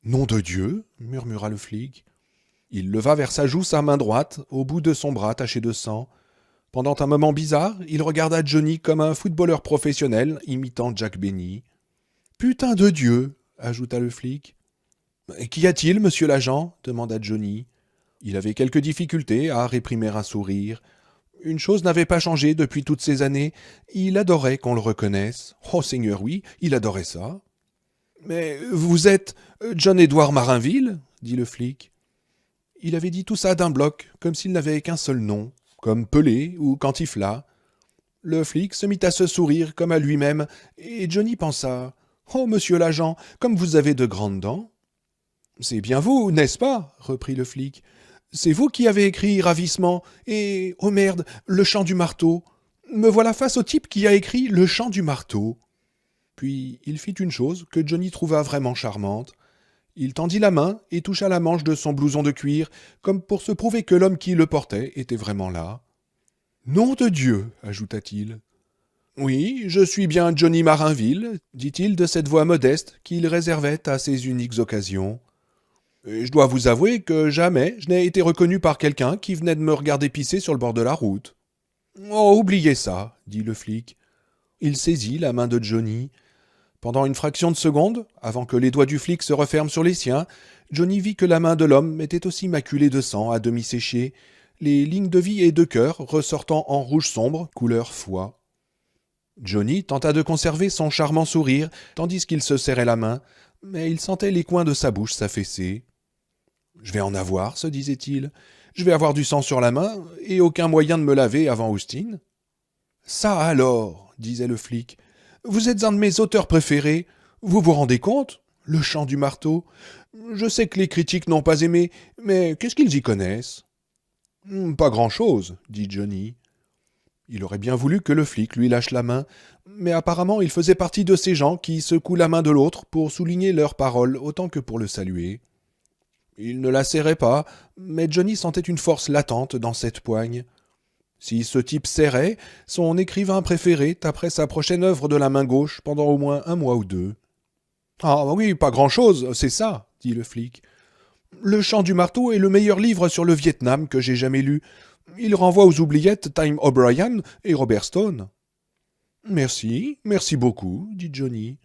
Nom de Dieu, murmura le flic. Il leva vers sa joue sa main droite, au bout de son bras taché de sang. Pendant un moment bizarre, il regarda Johnny comme un footballeur professionnel imitant Jack Benny. Putain de Dieu, ajouta le flic. Qu'y a-t-il, monsieur l'agent demanda Johnny. Il avait quelques difficultés à réprimer un sourire. Une chose n'avait pas changé depuis toutes ces années. Il adorait qu'on le reconnaisse. Oh Seigneur, oui, il adorait ça. Mais vous êtes John Edward Marinville dit le flic. Il avait dit tout ça d'un bloc, comme s'il n'avait qu'un seul nom, comme Pelé ou Cantifla. Le flic se mit à se sourire comme à lui-même, et Johnny pensa « Oh, monsieur l'agent, comme vous avez de grandes dents !»« C'est bien vous, n'est-ce pas ?» reprit le flic. « C'est vous qui avez écrit Ravissement et, oh merde, Le chant du marteau. Me voilà face au type qui a écrit Le chant du marteau. » Puis il fit une chose que Johnny trouva vraiment charmante. Il tendit la main et toucha la manche de son blouson de cuir, comme pour se prouver que l'homme qui le portait était vraiment là. « Nom de Dieu !» ajouta-t-il. « Oui, je suis bien Johnny Marinville, dit-il de cette voix modeste qu'il réservait à ses uniques occasions. Et je dois vous avouer que jamais je n'ai été reconnu par quelqu'un qui venait de me regarder pisser sur le bord de la route. »« Oh, oubliez ça, dit le flic. Il saisit la main de Johnny. Pendant une fraction de seconde, avant que les doigts du flic se referment sur les siens, Johnny vit que la main de l'homme était aussi maculée de sang à demi séchée, les lignes de vie et de cœur ressortant en rouge sombre, couleur foie. Johnny tenta de conserver son charmant sourire, tandis qu'il se serrait la main, mais il sentait les coins de sa bouche s'affaisser. « Je vais en avoir, se disait-il. Je vais avoir du sang sur la main, et aucun moyen de me laver avant Austin. »« Ça alors, disait le flic. Vous êtes un de mes auteurs préférés. Vous vous rendez compte? Le chant du marteau. Je sais que les critiques n'ont pas aimé, mais qu'est-ce qu'ils y connaissent? Pas grand-chose, dit Johnny. Il aurait bien voulu que le flic lui lâche la main, mais apparemment il faisait partie de ces gens qui secouent la main de l'autre pour souligner leurs paroles autant que pour le saluer. Il ne la serrait pas, mais Johnny sentait une force latente dans cette poigne. Si ce type serrait, son écrivain préféré taperait sa prochaine œuvre de la main gauche pendant au moins 1 mois ou 2. « Ah oui, pas grand-chose, c'est ça, dit le flic. Le chant du marteau est le meilleur livre sur le Vietnam que j'ai jamais lu. Il renvoie aux oubliettes Time O'Brien et Robert Stone. »« Merci beaucoup, dit Johnny.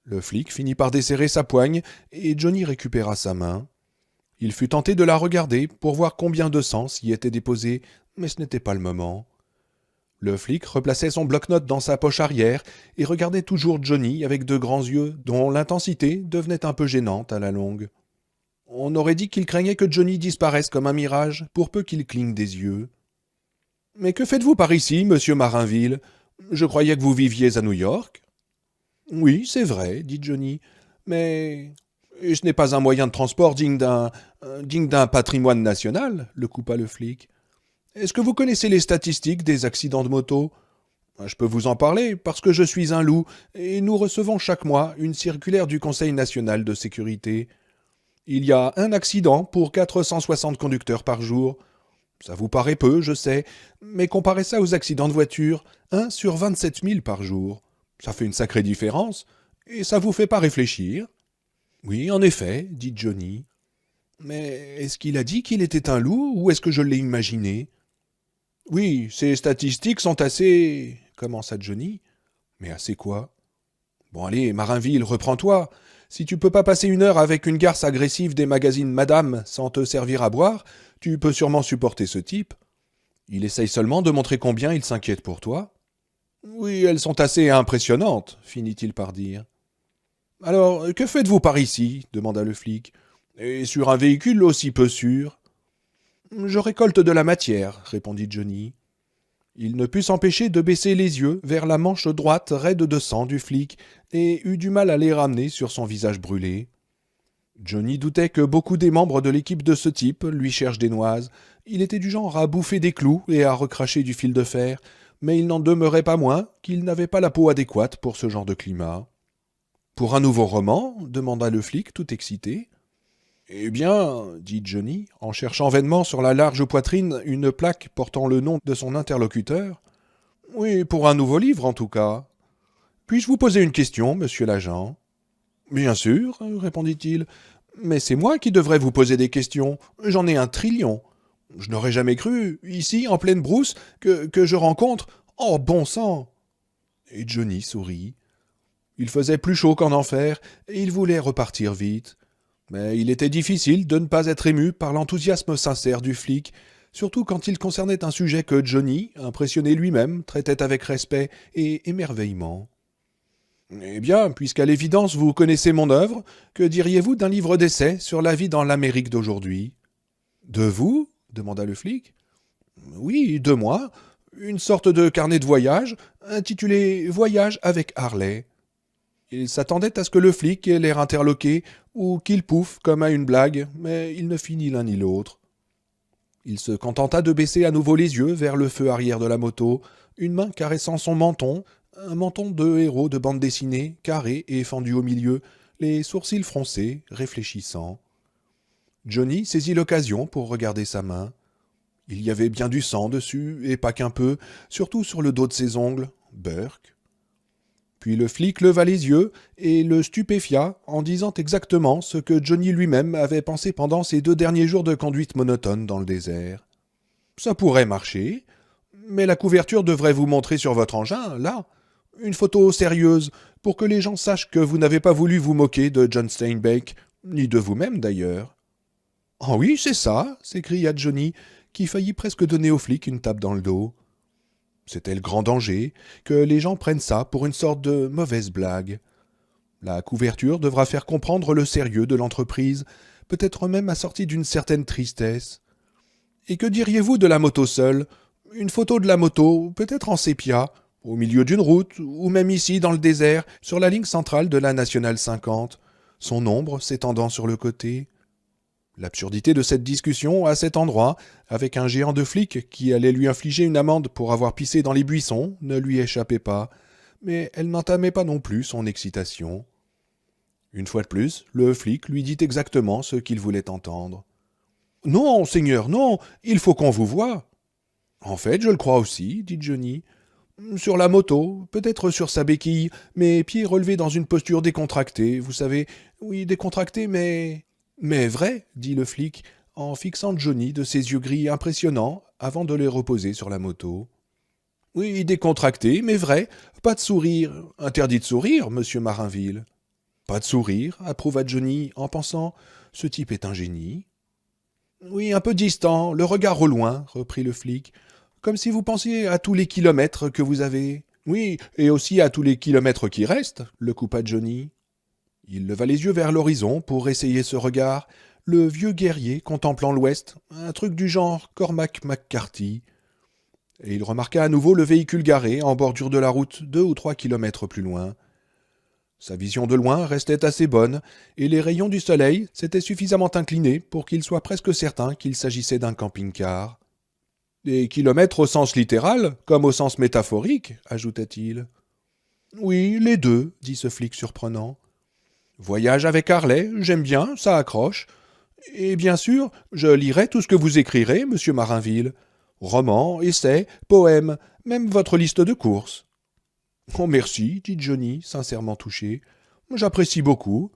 Le flic finit par desserrer sa poigne et Johnny récupéra sa main. Il fut tenté de la regarder pour voir combien de sang s'y était déposé, mais ce n'était pas le moment. Le flic replaçait son bloc-notes dans sa poche arrière et regardait toujours Johnny avec de grands yeux dont l'intensité devenait un peu gênante à la longue. On aurait dit qu'il craignait que Johnny disparaisse comme un mirage, pour peu qu'il cligne des yeux. « Mais que faites-vous par ici, monsieur Marinville? Je croyais que vous viviez à New York. »« Oui, c'est vrai, dit Johnny, mais ce n'est pas un moyen de transport digne d'un patrimoine national, le coupa le flic. Est-ce que vous connaissez les statistiques des accidents de moto? Je peux vous en parler, parce que je suis un loup, et nous recevons chaque mois une circulaire du Conseil national de sécurité. Il y a un accident pour 460 conducteurs par jour. Ça vous paraît peu, je sais, mais comparez ça aux accidents de voiture, 1 sur 27 000 par jour. Ça fait une sacrée différence, et ça vous fait pas réfléchir? »« Oui, en effet, dit Johnny. Mais est-ce qu'il a dit qu'il était un loup, ou est-ce que je l'ai imaginé? »« Oui, ces statistiques sont assez... » commença Johnny. « Mais assez quoi? »« Bon allez, Marinville, reprends-toi. Si tu peux pas passer 1 heure avec une garce agressive des magazines Madame sans te servir à boire, tu peux sûrement supporter ce type. Il essaye seulement de montrer combien il s'inquiète pour toi. Oui, elles sont assez impressionnantes, finit-il par dire. Alors, que faites-vous par ici demanda le flic. Et sur un véhicule aussi peu sûr. Je récolte de la matière, répondit Johnny. Il ne put s'empêcher de baisser les yeux vers la manche droite raide de sang du flic et eut du mal à les ramener sur son visage brûlé. Johnny doutait que beaucoup des membres de l'équipe de ce type lui cherchent des noises. Il était du genre à bouffer des clous et à recracher du fil de fer, mais il n'en demeurait pas moins qu'il n'avait pas la peau adéquate pour ce genre de climat. « Pour un nouveau roman » demanda le flic tout excité. « Eh bien, dit Johnny, en cherchant vainement sur la large poitrine une plaque portant le nom de son interlocuteur. « Oui, pour un nouveau livre en tout cas. Puis-je vous poser une question, monsieur l'agent ?»« Bien sûr, répondit-il, mais c'est moi qui devrais vous poser des questions. J'en ai 1 000 000 000. Je n'aurais jamais cru, ici, en pleine brousse, que je rencontre... Oh, bon sang !» Et Johnny sourit. Il faisait plus chaud qu'en enfer, et il voulait repartir vite. Mais il était difficile de ne pas être ému par l'enthousiasme sincère du flic, surtout quand il concernait un sujet que Johnny, impressionné lui-même, traitait avec respect et émerveillement. « Eh bien, puisqu'à l'évidence vous connaissez mon œuvre, que diriez-vous d'un livre d'essai sur la vie dans l'Amérique d'aujourd'hui ?»« De vous ?» demanda le flic. « Oui, de moi. Une sorte de carnet de voyage, intitulé « Voyage avec Harley ». Il s'attendait à ce que le flic ait l'air interloqué, ou qu'il pouffe comme à une blague, mais il ne fit ni l'un ni l'autre. Il se contenta de baisser à nouveau les yeux vers le feu arrière de la moto, une main caressant son menton, un menton de héros de bande dessinée, carré et fendu au milieu, les sourcils froncés, réfléchissants. Johnny saisit l'occasion pour regarder sa main. Il y avait bien du sang dessus, et pas qu'un peu, surtout sur le dos de ses ongles. Burke. Puis le flic leva les yeux et le stupéfia en disant exactement ce que Johnny lui-même avait pensé pendant ses 2 derniers jours de conduite monotone dans le désert. « Ça pourrait marcher, mais la couverture devrait vous montrer sur votre engin, là. Une photo sérieuse, pour que les gens sachent que vous n'avez pas voulu vous moquer de John Steinbeck, ni de vous-même d'ailleurs. »« Ah oui, c'est ça !» s'écria Johnny, qui faillit presque donner au flic une tape dans le dos. C'était le grand danger, que les gens prennent ça pour une sorte de mauvaise blague. La couverture devra faire comprendre le sérieux de l'entreprise, peut-être même assortie d'une certaine tristesse. Et que diriez-vous de la moto seule ? Une photo de la moto, peut-être en sépia, au milieu d'une route, ou même ici dans le désert, sur la ligne centrale de la Nationale 50, son ombre s'étendant sur le côté. L'absurdité de cette discussion à cet endroit, avec un géant de flic qui allait lui infliger une amende pour avoir pissé dans les buissons, ne lui échappait pas, mais elle n'entamait pas non plus son excitation. Une fois de plus, le flic lui dit exactement ce qu'il voulait entendre. « Non, seigneur, non, il faut qu'on vous voie. »« En fait, je le crois aussi, dit Johnny. Sur la moto, peut-être sur sa béquille, mes pieds relevés dans une posture décontractée, vous savez. Oui, décontractée, mais... » « Mais vrai, dit le flic, en fixant Johnny de ses yeux gris impressionnants avant de les reposer sur la moto. « Oui, décontracté, mais vrai. Pas de sourire. Interdit de sourire, monsieur Marinville. »« Pas de sourire, approuva Johnny en pensant. Ce type est un génie. »« Oui, un peu distant, le regard au loin, reprit le flic. Comme si vous pensiez à tous les kilomètres que vous avez. Oui, et aussi à tous les kilomètres qui restent, le coupa Johnny. Il leva les yeux vers l'horizon pour essayer ce regard, le vieux guerrier contemplant l'ouest, un truc du genre Cormac McCarthy. Et il remarqua à nouveau le véhicule garé en bordure de la route 2 ou 3 kilomètres plus loin. Sa vision de loin restait assez bonne, et les rayons du soleil s'étaient suffisamment inclinés pour qu'il soit presque certain qu'il s'agissait d'un camping-car. « Des kilomètres au sens littéral, comme au sens métaphorique, ajouta-t-il. « Oui, les deux, dit ce flic surprenant. Voyage avec Harley, j'aime bien, ça accroche. Et bien sûr, je lirai tout ce que vous écrirez, monsieur Marinville. Romans, essais, poèmes, même votre liste de courses. »« Oh merci, dit Johnny, sincèrement touché. J'apprécie beaucoup.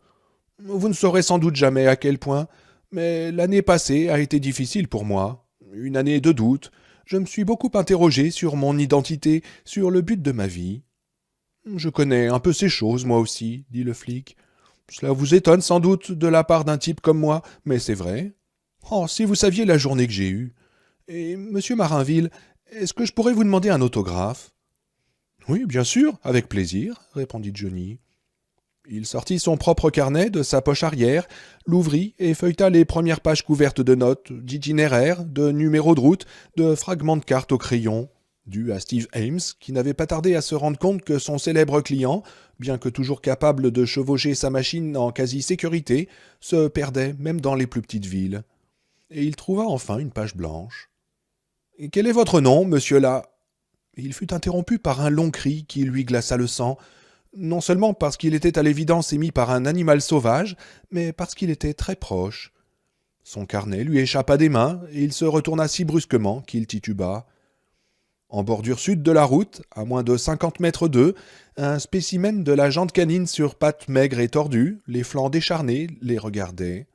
Vous ne saurez sans doute jamais à quel point, mais l'année passée a été difficile pour moi. Une année de doute. Je me suis beaucoup interrogé sur mon identité, sur le but de ma vie. »« Je connais un peu ces choses, moi aussi, dit le flic. Cela vous étonne sans doute de la part d'un type comme moi, mais c'est vrai. Oh, si vous saviez la journée que j'ai eue. Et, monsieur Marinville, est-ce que je pourrais vous demander un autographe? Oui, bien sûr, avec plaisir, répondit Johnny. Il sortit son propre carnet de sa poche arrière, l'ouvrit et feuilleta les premières pages couvertes de notes, d'itinéraires, de numéros de route, de fragments de cartes au crayon, dû à Steve Ames, qui n'avait pas tardé à se rendre compte que son célèbre client, bien que toujours capable de chevaucher sa machine en quasi-sécurité, se perdait même dans les plus petites villes. Et il trouva enfin une page blanche. « Quel est votre nom, monsieur là ?» Il fut interrompu par un long cri qui lui glaça le sang, non seulement parce qu'il était à l'évidence émis par un animal sauvage, mais parce qu'il était très proche. Son carnet lui échappa des mains, et il se retourna si brusquement qu'il tituba. En bordure sud de la route, à moins de 50 mètres d'eux, un spécimen de la jante canine sur pattes maigres et tordues, les flancs décharnés, les regardait.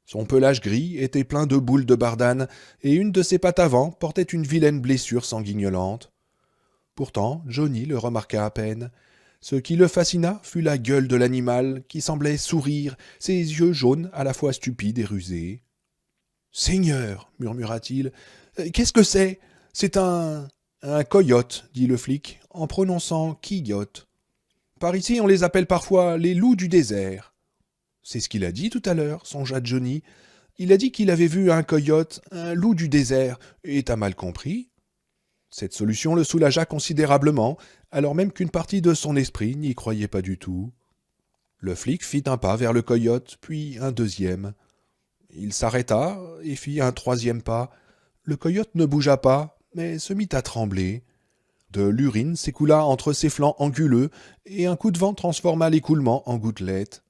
Son pelage gris était plein de boules de bardane, et une de ses pattes avant portait une vilaine blessure sanguignolante. Pourtant, Johnny le remarqua à peine. Ce qui le fascina fut la gueule de l'animal, qui semblait sourire, ses yeux jaunes à la fois stupides et rusés. « Seigneur, murmura-t-il, qu'est-ce que c'est? C'est un coyote, dit le flic, en prononçant quillotte. Par ici, on les appelle parfois les loups du désert. C'est ce qu'il a dit tout à l'heure, songea Johnny. Il a dit qu'il avait vu un coyote, un loup du désert, et t'as mal compris? Cette solution le soulagea considérablement, alors même qu'une partie de son esprit n'y croyait pas du tout. Le flic fit un pas vers le coyote, puis un deuxième. Il s'arrêta et fit un troisième pas. Le coyote ne bougea pas, mais se mit à trembler. De l'urine s'écoula entre ses flancs anguleux, et un coup de vent transforma l'écoulement en gouttelettes.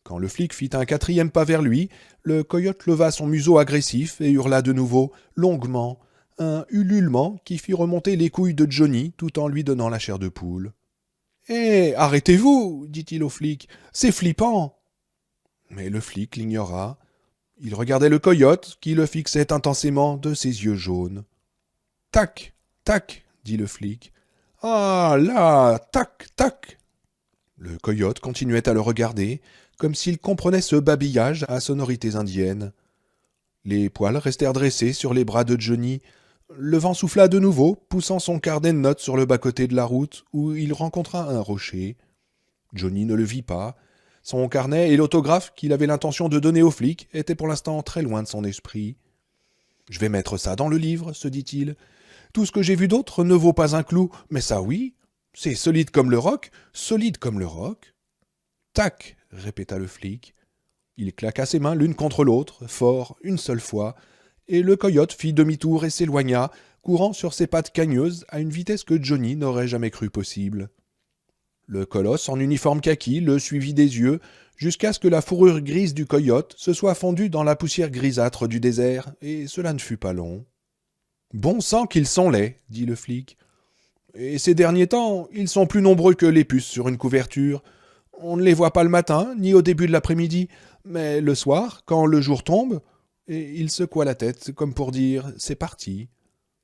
Quand le flic fit un quatrième pas vers lui, le coyote leva son museau agressif et hurla de nouveau, longuement, un ululement qui fit remonter les couilles de Johnny tout en lui donnant la chair de poule. « Hé, arrêtez-vous » dit-il au flic, « c'est flippant !» Mais le flic l'ignora. Il regardait le coyote qui le fixait intensément de ses yeux jaunes. « Tac, tac !» dit le flic. « Ah là, tac, tac !» Le coyote continuait à le regarder, comme s'il comprenait ce babillage à sonorités indiennes. Les poils restèrent dressés sur les bras de Johnny. Le vent souffla de nouveau, poussant son carnet de notes sur le bas-côté de la route, où il rencontra un rocher. Johnny ne le vit pas. Son carnet et l'autographe qu'il avait l'intention de donner au flic étaient pour l'instant très loin de son esprit. « Je vais mettre ça dans le livre, se dit-il. Tout ce que j'ai vu d'autre ne vaut pas un clou, mais ça oui. C'est solide comme le roc, solide comme le roc. »« Tac !» répéta le flic. Il claqua ses mains l'une contre l'autre, fort, une seule fois, et le coyote fit demi-tour et s'éloigna, courant sur ses pattes cagneuses à une vitesse que Johnny n'aurait jamais cru possible. Le colosse en uniforme kaki le suivit des yeux, jusqu'à ce que la fourrure grise du coyote se soit fondue dans la poussière grisâtre du désert, et cela ne fut pas long. « Bon sang qu'ils sont laids, dit le flic. Et ces derniers temps, ils sont plus nombreux que les puces sur une couverture. On ne les voit pas le matin, ni au début de l'après-midi, mais le soir, quand le jour tombe, et il secoua la tête, comme pour dire « c'est parti ».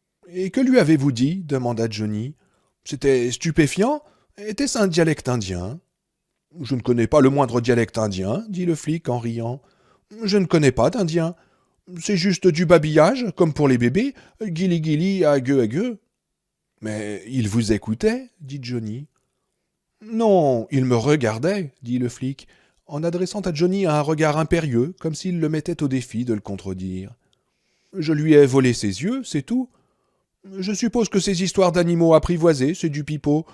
« Et que lui avez-vous dit » demanda Johnny. « C'était stupéfiant. Était-ce un dialecte indien ?»« Je ne connais pas le moindre dialecte indien, » dit le flic en riant. « Je ne connais pas d'indien. C'est juste du babillage, comme pour les bébés, guili-guili, agueux. »« Mais il vous écoutait » dit Johnny. « Non, il me regardait, » dit le flic, en adressant à Johnny un regard impérieux, comme s'il le mettait au défi de le contredire. « Je lui ai volé ses yeux, c'est tout. Je suppose que ces histoires d'animaux apprivoisés, c'est du pipeau,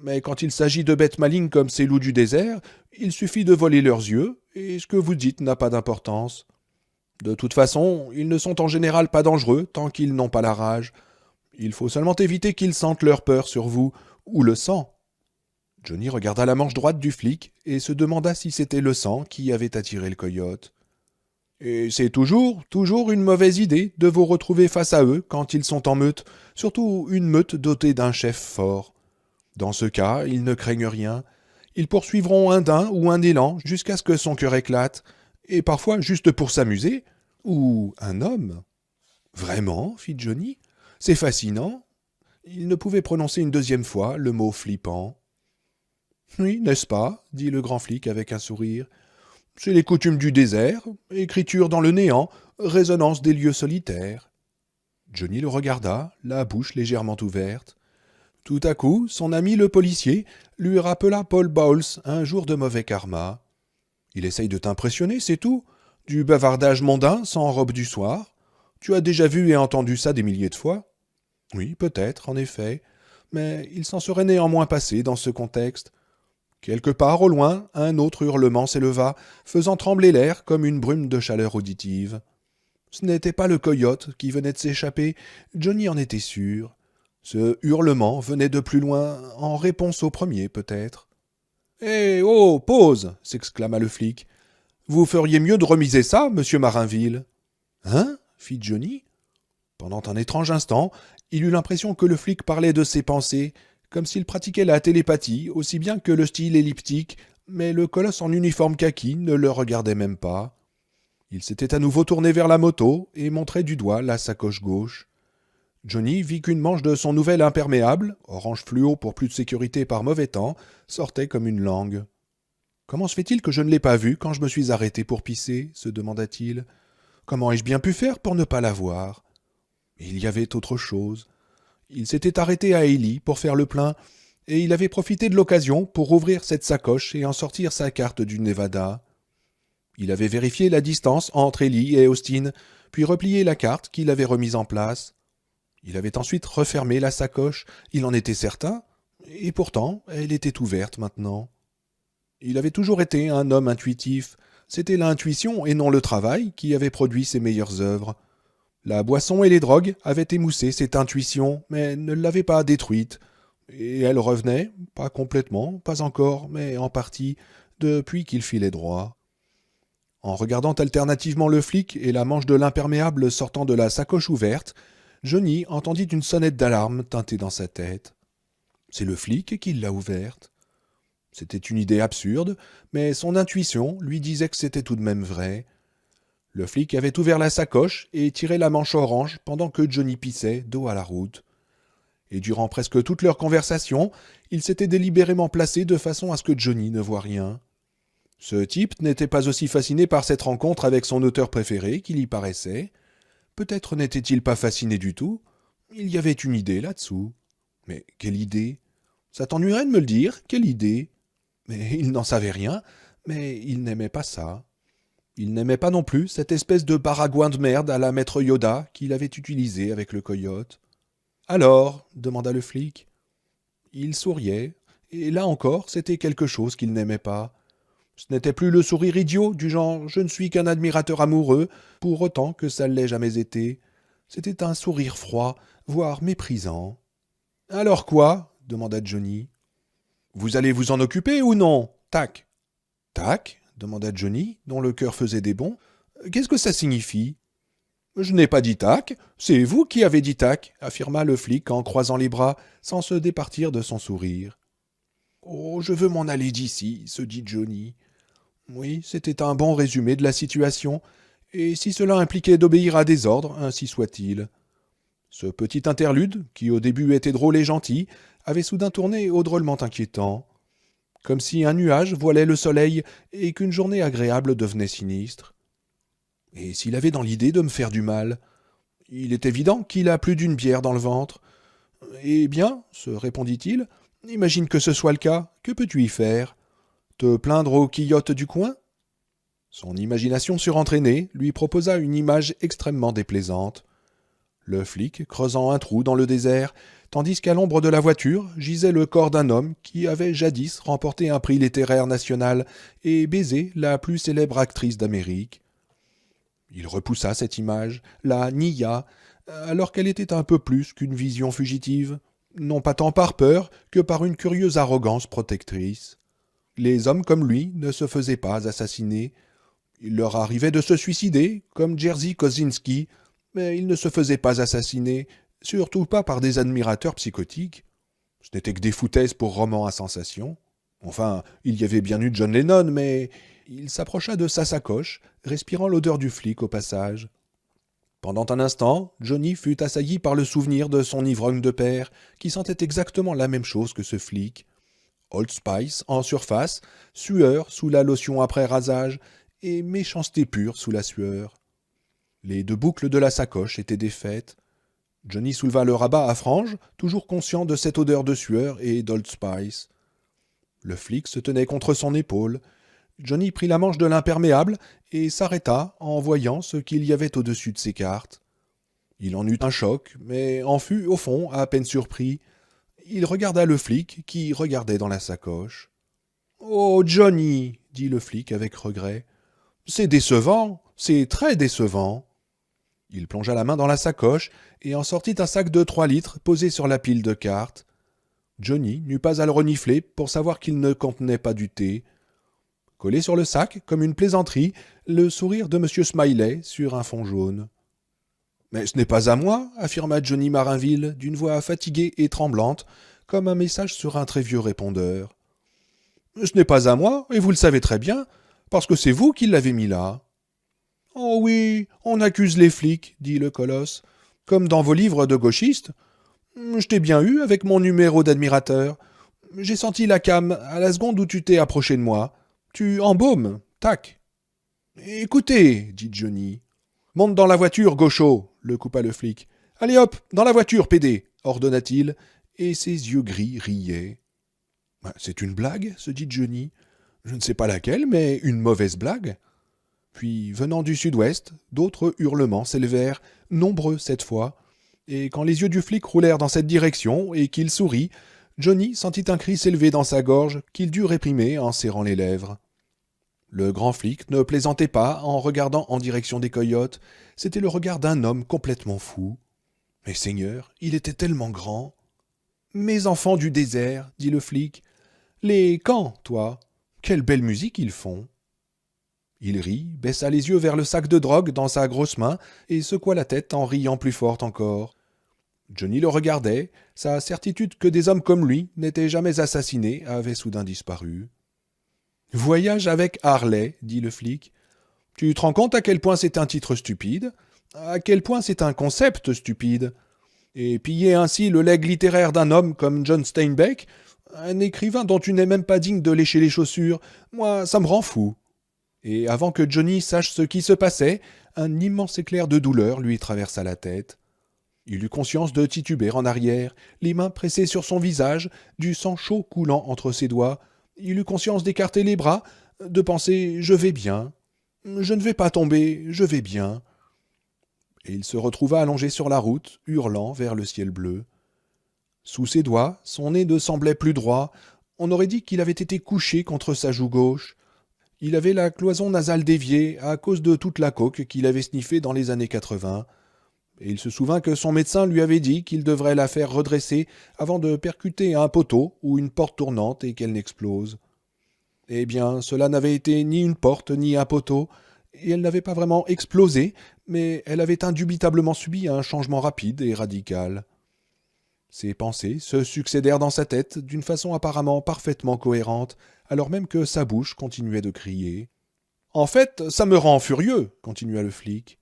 mais quand il s'agit de bêtes malignes comme ces loups du désert, il suffit de voler leurs yeux, et ce que vous dites n'a pas d'importance. De toute façon, ils ne sont en général pas dangereux tant qu'ils n'ont pas la rage. Il faut seulement éviter qu'ils sentent leur peur sur vous, ou le sang. » Johnny regarda la manche droite du flic et se demanda si c'était le sang qui avait attiré le coyote. « Et c'est toujours une mauvaise idée de vous retrouver face à eux quand ils sont en meute, surtout une meute dotée d'un chef fort. Dans ce cas, ils ne craignent rien. Ils poursuivront un daim ou un élan jusqu'à ce que son cœur éclate, et parfois juste pour s'amuser, ou un homme. »« Vraiment » fit Johnny. « C'est fascinant. » Il ne pouvait prononcer une deuxième fois le mot flippant. Oui, n'est-ce pas dit le grand flic avec un sourire. C'est les coutumes du désert, écriture dans le néant, résonance des lieux solitaires. Johnny le regarda, la bouche légèrement ouverte. Tout à coup, son ami le policier lui rappela Paul Bowles, un jour de mauvais karma. Il essaye de t'impressionner, c'est tout. Du bavardage mondain sans robe du soir. Tu as déjà vu et entendu ça des milliers de fois. Oui, peut-être, en effet, mais il s'en serait néanmoins passé dans ce contexte. Quelque part au loin, un autre hurlement s'éleva, faisant trembler l'air comme une brume de chaleur auditive. Ce n'était pas le coyote qui venait de s'échapper, Johnny en était sûr. Ce hurlement venait de plus loin, en réponse au premier peut-être. Eh oh, pause s'exclama le flic. Vous feriez mieux de remiser ça, monsieur Marinville. Hein fit Johnny. Pendant un étrange instant, il eut l'impression que le flic parlait de ses pensées, comme s'il pratiquait la télépathie aussi bien que le style elliptique, mais le colosse en uniforme kaki ne le regardait même pas. Il s'était à nouveau tourné vers la moto et montrait du doigt la sacoche gauche. Johnny vit qu'une manche de son nouvel imperméable, orange fluo pour plus de sécurité par mauvais temps, sortait comme une langue. « Comment se fait-il que je ne l'ai pas vue quand je me suis arrêté pour pisser ?» se demanda-t-il. « Comment ai-je bien pu faire pour ne pas la voir ?» Il y avait autre chose. Il s'était arrêté à Ely pour faire le plein, et il avait profité de l'occasion pour ouvrir cette sacoche et en sortir sa carte du Nevada. Il avait vérifié la distance entre Ely et Austin, puis replié la carte qu'il avait remise en place. Il avait ensuite refermé la sacoche, il en était certain, et pourtant elle était ouverte maintenant. Il avait toujours été un homme intuitif. C'était l'intuition et non le travail qui avait produit ses meilleures œuvres. La boisson et les drogues avaient émoussé cette intuition, mais ne l'avaient pas détruite. Et elle revenait, pas complètement, pas encore, mais en partie, depuis qu'il filait droit. En regardant alternativement le flic et la manche de l'imperméable sortant de la sacoche ouverte, Johnny entendit une sonnette d'alarme tinter dans sa tête. C'est le flic qui l'a ouverte. C'était une idée absurde, mais son intuition lui disait que c'était tout de même vrai. Le flic avait ouvert la sacoche et tiré la manche orange pendant que Johnny pissait, dos à la route. Et durant presque toute leur conversation, il s'était délibérément placé de façon à ce que Johnny ne voie rien. Ce type n'était pas aussi fasciné par cette rencontre avec son auteur préféré qu'il y paraissait. Peut-être n'était-il pas fasciné du tout. Il y avait une idée là-dessous. Mais quelle idée? Ça t'ennuierait de me le dire? Quelle idée? Mais il n'en savait rien, mais il n'aimait pas ça. Il n'aimait pas non plus cette espèce de baragouin de merde à la maître Yoda qu'il avait utilisé avec le coyote. « Alors ?» demanda le flic. Il souriait, et là encore, c'était quelque chose qu'il n'aimait pas. Ce n'était plus le sourire idiot du genre « je ne suis qu'un admirateur amoureux », pour autant que ça ne l'ait jamais été. C'était un sourire froid, voire méprisant. « Alors quoi ?» demanda Johnny. « Vous allez vous en occuper ou non? Tac !»« Tac ?» demanda Johnny, dont le cœur faisait des bonds. « Qu'est-ce que ça signifie ?»« Je n'ai pas dit tac, c'est vous qui avez dit tac, affirma le flic en croisant les bras, sans se départir de son sourire. Oh, je veux m'en aller d'ici, se dit Johnny. Oui, c'était un bon résumé de la situation, et si cela impliquait d'obéir à des ordres, ainsi soit-il. Ce petit interlude, qui au début était drôle et gentil, avait soudain tourné au drôlement inquiétant. Comme si un nuage voilait le soleil et qu'une journée agréable devenait sinistre. Et s'il avait dans l'idée de me faire du mal? Il est évident qu'il a plus d'une bière dans le ventre. Eh bien, se répondit-il, imagine que ce soit le cas, que peux-tu y faire? Te plaindre aux quillottes du coin? Son imagination surentraînée lui proposa une image extrêmement déplaisante. Le flic creusant un trou dans le désert, tandis qu'à l'ombre de la voiture gisait le corps d'un homme qui avait jadis remporté un prix littéraire national et baisé la plus célèbre actrice d'Amérique. Il repoussa cette image, la nia, alors qu'elle était un peu plus qu'une vision fugitive, non pas tant par peur que par une curieuse arrogance protectrice. Les hommes comme lui ne se faisaient pas assassiner. Il leur arrivait de se suicider, comme Jerzy Kosinski, mais ils ne se faisaient pas assassiner, surtout pas par des admirateurs psychotiques. Ce n'était que des foutaises pour romans à sensation. Enfin, il y avait bien eu John Lennon, mais il s'approcha de sa sacoche, respirant l'odeur du flic au passage. Pendant un instant, Johnny fut assailli par le souvenir de son ivrogne de père, qui sentait exactement la même chose que ce flic. Old Spice en surface, sueur sous la lotion après rasage, et méchanceté pure sous la sueur. Les deux boucles de la sacoche étaient défaites. Johnny souleva le rabat à franges, toujours conscient de cette odeur de sueur et d'Old Spice. Le flic se tenait contre son épaule. Johnny prit la manche de l'imperméable et s'arrêta en voyant ce qu'il y avait au-dessus de ses cartes. Il en eut un choc, mais en fut, au fond, à peine surpris. Il regarda le flic, qui regardait dans la sacoche. « Oh, Johnny !» dit le flic avec regret. « C'est décevant, c'est très décevant. » Il plongea la main dans la sacoche et en sortit un sac de 3 litres posé sur la pile de cartes. Johnny n'eut pas à le renifler pour savoir qu'il ne contenait pas du thé. Collé sur le sac, comme une plaisanterie, le sourire de M. Smiley sur un fond jaune. « Mais ce n'est pas à moi, » affirma Johnny Marinville, d'une voix fatiguée et tremblante, comme un message sur un très vieux répondeur. « Ce n'est pas à moi, et vous le savez très bien, parce que c'est vous qui l'avez mis là. »« Oh oui, on accuse les flics, » dit le colosse, « comme dans vos livres de gauchistes. Je t'ai bien eu avec mon numéro d'admirateur. J'ai senti la came à la seconde où tu t'es approché de moi. Tu embaumes, tac. »« Écoutez, » dit Johnny. « Monte dans la voiture, gaucho, » le coupa le flic. « Allez hop, dans la voiture, pédé, » ordonna-t-il, et ses yeux gris riaient. « C'est une blague, » se dit Johnny. « Je ne sais pas laquelle, mais une mauvaise blague. » Puis, venant du sud-ouest, d'autres hurlements s'élevèrent, nombreux cette fois, et quand les yeux du flic roulèrent dans cette direction et qu'il sourit, Johnny sentit un cri s'élever dans sa gorge qu'il dut réprimer en serrant les lèvres. Le grand flic ne plaisantait pas en regardant en direction des coyotes, c'était le regard d'un homme complètement fou. Mais Seigneur, il était tellement grand. « Mes enfants du désert, » dit le flic, « les camps, toi, quelle belle musique ils font. » Il rit, baissa les yeux vers le sac de drogue dans sa grosse main et secoua la tête en riant plus fort encore. Johnny le regardait, sa certitude que des hommes comme lui n'étaient jamais assassinés avait soudain disparu. « Voyage avec Harley, » dit le flic. « Tu te rends compte à quel point c'est un titre stupide, à quel point c'est un concept stupide. Et piller ainsi le legs littéraire d'un homme comme John Steinbeck, un écrivain dont tu n'es même pas digne de lécher les chaussures, moi, ça me rend fou. » Et avant que Johnny sache ce qui se passait, un immense éclair de douleur lui traversa la tête. Il eut conscience de tituber en arrière, les mains pressées sur son visage, du sang chaud coulant entre ses doigts. Il eut conscience d'écarter les bras, de penser « je vais bien ». Je ne vais pas tomber, je vais bien. Et il se retrouva allongé sur la route, hurlant vers le ciel bleu. Sous ses doigts, son nez ne semblait plus droit. On aurait dit qu'il avait été couché contre sa joue gauche. Il avait la cloison nasale déviée à cause de toute la coke qu'il avait sniffée dans les années 80. Et il se souvint que son médecin lui avait dit qu'il devrait la faire redresser avant de percuter un poteau ou une porte tournante et qu'elle n'explose. Eh bien, cela n'avait été ni une porte ni un poteau, et elle n'avait pas vraiment explosé, mais elle avait indubitablement subi un changement rapide et radical. Ses pensées se succédèrent dans sa tête d'une façon apparemment parfaitement cohérente, alors même que sa bouche continuait de crier. « En fait, ça me rend furieux, » continua le flic.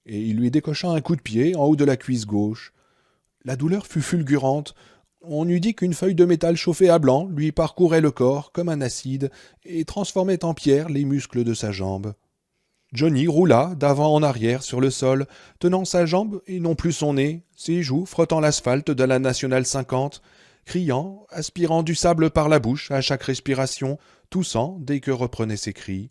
Et il lui décocha un coup de pied en haut de la cuisse gauche. La douleur fut fulgurante. On eût dit qu'une feuille de métal chauffée à blanc lui parcourait le corps comme un acide et transformait en pierre les muscles de sa jambe. Johnny roula d'avant en arrière sur le sol, tenant sa jambe et non plus son nez, ses joues frottant l'asphalte de la Nationale 50, criant, aspirant du sable par la bouche à chaque respiration, toussant dès que reprenait ses cris.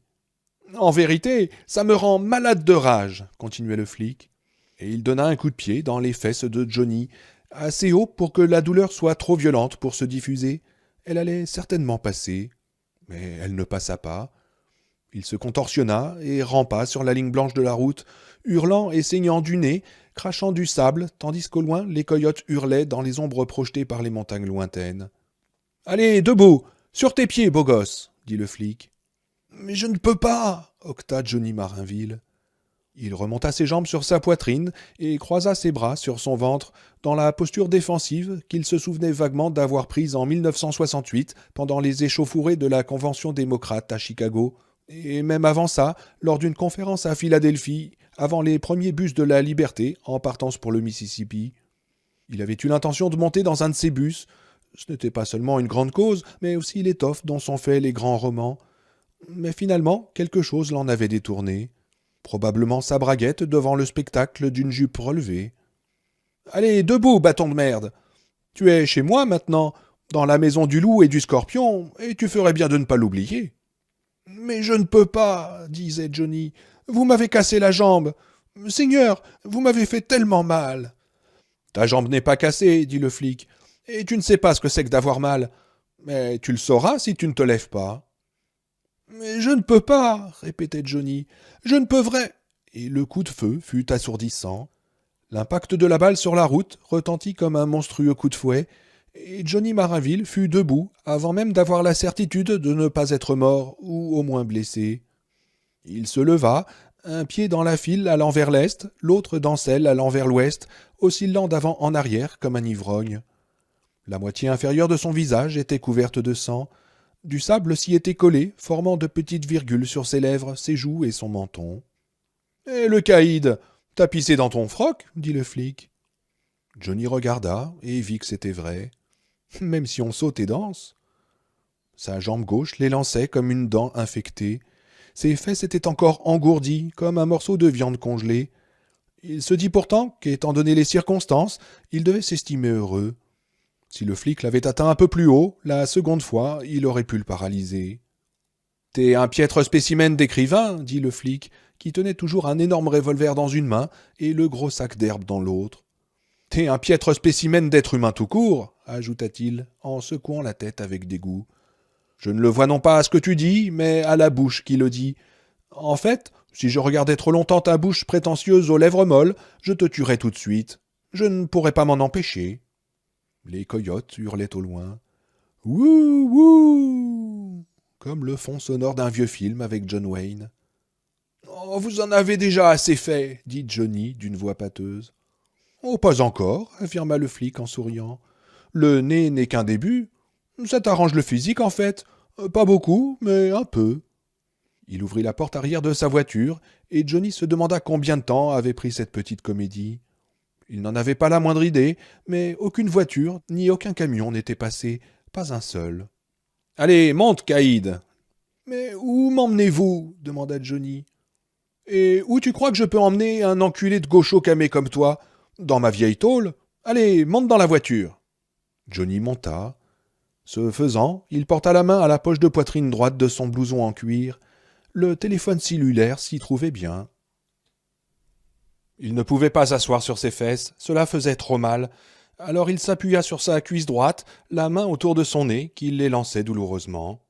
« En vérité, ça me rend malade de rage, » continuait le flic. Et il donna un coup de pied dans les fesses de Johnny, assez haut pour que la douleur soit trop violente pour se diffuser. Elle allait certainement passer, mais elle ne passa pas. Il se contorsionna et rampa sur la ligne blanche de la route, hurlant et saignant du nez, crachant du sable, tandis qu'au loin les coyotes hurlaient dans les ombres projetées par les montagnes lointaines. « Allez, debout, sur tes pieds, beau gosse, » dit le flic. « Mais je ne peux pas, » octa Johnny Marinville. Il remonta ses jambes sur sa poitrine et croisa ses bras sur son ventre dans la posture défensive qu'il se souvenait vaguement d'avoir prise en 1968 pendant les échauffourées de la Convention démocrate à Chicago, et même avant ça, lors d'une conférence à Philadelphie, avant les premiers bus de la Liberté en partance pour le Mississippi. Il avait eu l'intention de monter dans un de ces bus, Ce n'était pas seulement une grande cause, mais aussi l'étoffe dont sont faits les grands romans. Mais finalement, quelque chose l'en avait détourné. Probablement sa braguette devant le spectacle d'une jupe relevée. « Allez, debout, bâton de merde! Tu es chez moi maintenant, dans la maison du loup et du scorpion, et tu ferais bien de ne pas l'oublier. »« Mais je ne peux pas, disait Johnny. Vous m'avez cassé la jambe. Seigneur, vous m'avez fait tellement mal. »« Ta jambe n'est pas cassée, dit le flic, et tu ne sais pas ce que c'est que d'avoir mal. Mais tu le sauras si tu ne te lèves pas. »« Mais je ne peux pas, répétait Johnny. Je ne peux vrai. Et le coup de feu fut assourdissant. L'impact de la balle sur la route retentit comme un monstrueux coup de fouet, et Johnny Marinville fut debout avant même d'avoir la certitude de ne pas être mort ou au moins blessé. Il se leva, un pied dans la file allant vers l'est, l'autre dans celle allant vers l'ouest, oscillant d'avant en arrière comme un ivrogne. La moitié inférieure de son visage était couverte de sang. Du sable s'y était collé, formant de petites virgules sur ses lèvres, ses joues et son menton. « Eh, le caïd, t'as pissé dans ton froc ?» dit le flic. Johnny regarda et vit que c'était vrai. Même si on saute et danse. Sa jambe gauche l'élançait comme une dent infectée. Ses fesses étaient encore engourdies, comme un morceau de viande congelée. Il se dit pourtant qu'étant donné les circonstances, il devait s'estimer heureux. Si le flic l'avait atteint un peu plus haut, la seconde fois, il aurait pu le paralyser. « T'es un piètre spécimen d'écrivain, » dit le flic, qui tenait toujours un énorme revolver dans une main et le gros sac d'herbe dans l'autre. « T'es un piètre spécimen d'être humain tout court, » ajouta-t-il, en secouant la tête avec dégoût. « Je ne le vois non pas à ce que tu dis, mais à la bouche qui le dit. En fait, si je regardais trop longtemps ta bouche prétentieuse aux lèvres molles, je te tuerais tout de suite. Je ne pourrais pas m'en empêcher. » Les coyotes hurlaient au loin. « Wouh, wouh !» comme le fond sonore d'un vieux film avec John Wayne. « Oh, vous en avez déjà assez fait, » dit Johnny d'une voix pâteuse. « Oh, pas encore, » affirma le flic en souriant. « Le nez n'est qu'un début. Ça t'arrange le physique, en fait. Pas beaucoup, mais un peu. » Il ouvrit la porte arrière de sa voiture, et Johnny se demanda combien de temps avait pris cette petite comédie. Il n'en avait pas la moindre idée, mais aucune voiture ni aucun camion n'était passé, pas un seul. « Allez, monte, caïd !»« Mais où m'emmenez-vous » demanda Johnny. « Et où tu crois que je peux emmener un enculé de gaucho camé comme toi ? Dans ma vieille tôle ? Allez, monte dans la voiture !» Johnny monta. Ce faisant, il porta la main à la poche de poitrine droite de son blouson en cuir. Le téléphone cellulaire s'y trouvait bien. Il ne pouvait pas s'asseoir sur ses fesses, cela faisait trop mal. Alors il s'appuya sur sa cuisse droite, la main autour de son nez, qu'il l'élançait douloureusement.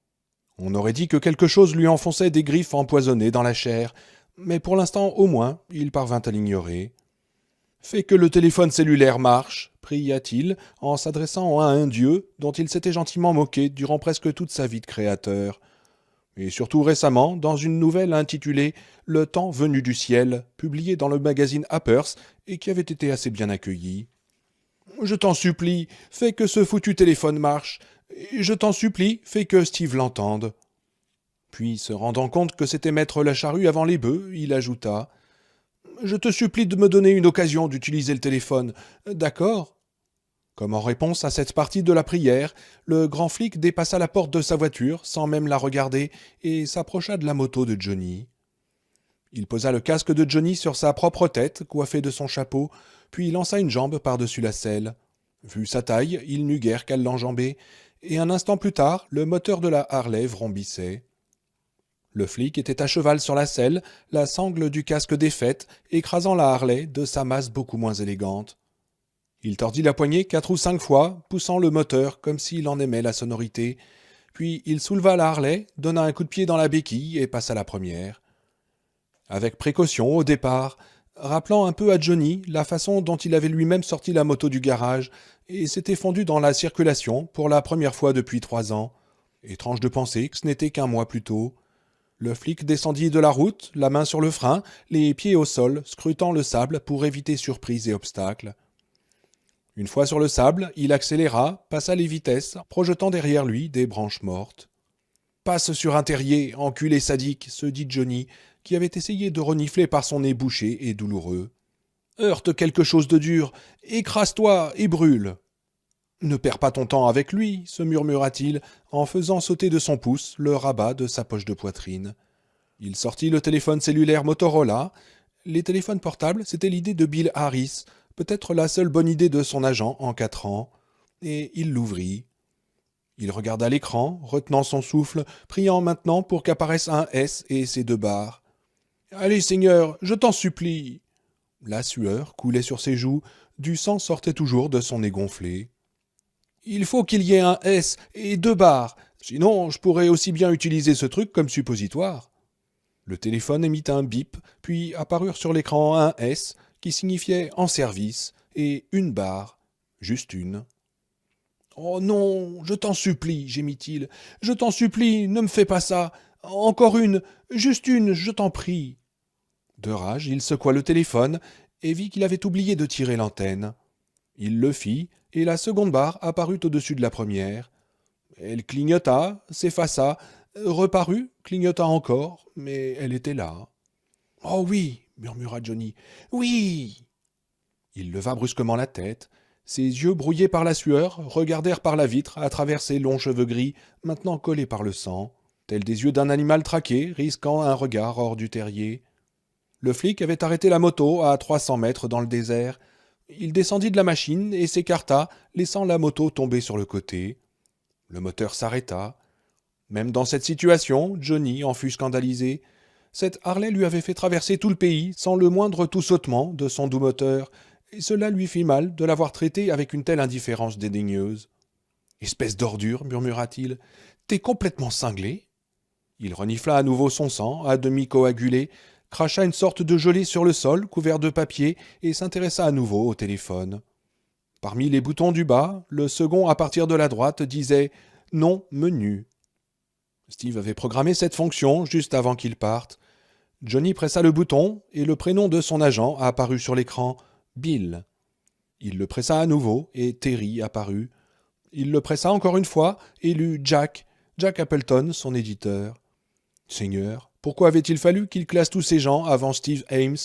On aurait dit que quelque chose lui enfonçait des griffes empoisonnées dans la chair, mais pour l'instant, au moins, il parvint à l'ignorer. « Fais que le téléphone cellulaire marche, » pria-t-il, en s'adressant à un dieu dont il s'était gentiment moqué durant presque toute sa vie de créateur. Et surtout récemment, dans une nouvelle intitulée « Le temps venu du ciel », publiée dans le magazine Happers et qui avait été assez bien accueillie. « Je t'en supplie, fais que ce foutu téléphone marche. Et je t'en supplie, fais que Steve l'entende. » Puis, se rendant compte que c'était mettre la charrue avant les bœufs, il ajouta « Je te supplie de me donner une occasion d'utiliser le téléphone, d'accord ?» Comme en réponse à cette partie de la prière, le grand flic dépassa la porte de sa voiture, sans même la regarder, et s'approcha de la moto de Johnny. Il posa le casque de Johnny sur sa propre tête, coiffée de son chapeau, puis lança une jambe par-dessus la selle. Vu sa taille, il n'eut guère qu'à l'enjamber, et un instant plus tard, le moteur de la Harley vrombissait. Le flic était à cheval sur la selle, la sangle du casque défaite, écrasant la Harley de sa masse beaucoup moins élégante. Il tordit la poignée 4 ou 5 fois, poussant le moteur comme s'il en aimait la sonorité, puis il souleva la Harley, donna un coup de pied dans la béquille et passa la première. Avec précaution au départ, rappelant un peu à Johnny la façon dont il avait lui-même sorti la moto du garage et s'était fondu dans la circulation pour la première fois depuis 3 ans. Étrange de penser que ce n'était qu'1 mois plus tôt. Le flic descendit de la route, la main sur le frein, les pieds au sol, scrutant le sable pour éviter surprises et obstacles. Une fois sur le sable, il accéléra, passa les vitesses, projetant derrière lui des branches mortes. « Passe sur un terrier, enculé sadique !» se dit Johnny, qui avait essayé de renifler par son nez bouché et douloureux. « Heurte quelque chose de dur, écrase-toi et brûle !» Ne perds pas ton temps avec lui, se murmura-t-il, en faisant sauter de son pouce le rabat de sa poche de poitrine. Il sortit le téléphone cellulaire Motorola. Les téléphones portables, c'était l'idée de Bill Harris, peut-être la seule bonne idée de son agent en 4 ans, et il l'ouvrit. Il regarda l'écran, retenant son souffle, priant maintenant pour qu'apparaisse un S et ses 2 barres. « Allez, Seigneur, je t'en supplie !» La sueur coulait sur ses joues, du sang sortait toujours de son nez gonflé. « Il faut qu'il y ait un S et 2 barres, sinon je pourrais aussi bien utiliser ce truc comme suppositoire. » Le téléphone émit un bip, puis apparurent sur l'écran un S qui signifiait « en service » et 1 barre, juste une. « Oh non, je t'en supplie, gémit-il. Je t'en supplie, ne me fais pas ça. Encore une, juste une, je t'en prie. » De rage, il secoua le téléphone et vit qu'il avait oublié de tirer l'antenne. Il le fit, et la seconde barre apparut au-dessus de la première. Elle clignota, s'effaça, reparut, clignota encore, mais elle était là. « Oh oui !» murmura Johnny. « Oui !» Il leva brusquement la tête. Ses yeux, brouillés par la sueur, regardèrent par la vitre à travers ses longs cheveux gris, maintenant collés par le sang, tels des yeux d'un animal traqué, risquant un regard hors du terrier. Le flic avait arrêté la moto à 300 mètres dans le désert. Il descendit de la machine et s'écarta, laissant la moto tomber sur le côté. Le moteur s'arrêta. Même dans cette situation, Johnny en fut scandalisé. Cette Harley lui avait fait traverser tout le pays sans le moindre tout-sautement de son doux moteur, et cela lui fit mal de l'avoir traité avec une telle indifférence dédaigneuse. « Espèce d'ordure !» murmura-t-il. « T'es complètement cinglé !» Il renifla à nouveau son sang, à demi coagulé, cracha une sorte de gelée sur le sol, couvert de papier, et s'intéressa à nouveau au téléphone. Parmi les boutons du bas, le second à partir de la droite disait « Non menu ». Steve avait programmé cette fonction juste avant qu'il parte. Johnny pressa le bouton, et le prénom de son agent apparut sur l'écran, Bill. Il le pressa à nouveau, et Terry apparut. Il le pressa encore une fois, et lut Jack Appleton, son éditeur. Seigneur, pourquoi avait-il fallu qu'il classe tous ces gens avant Steve Ames?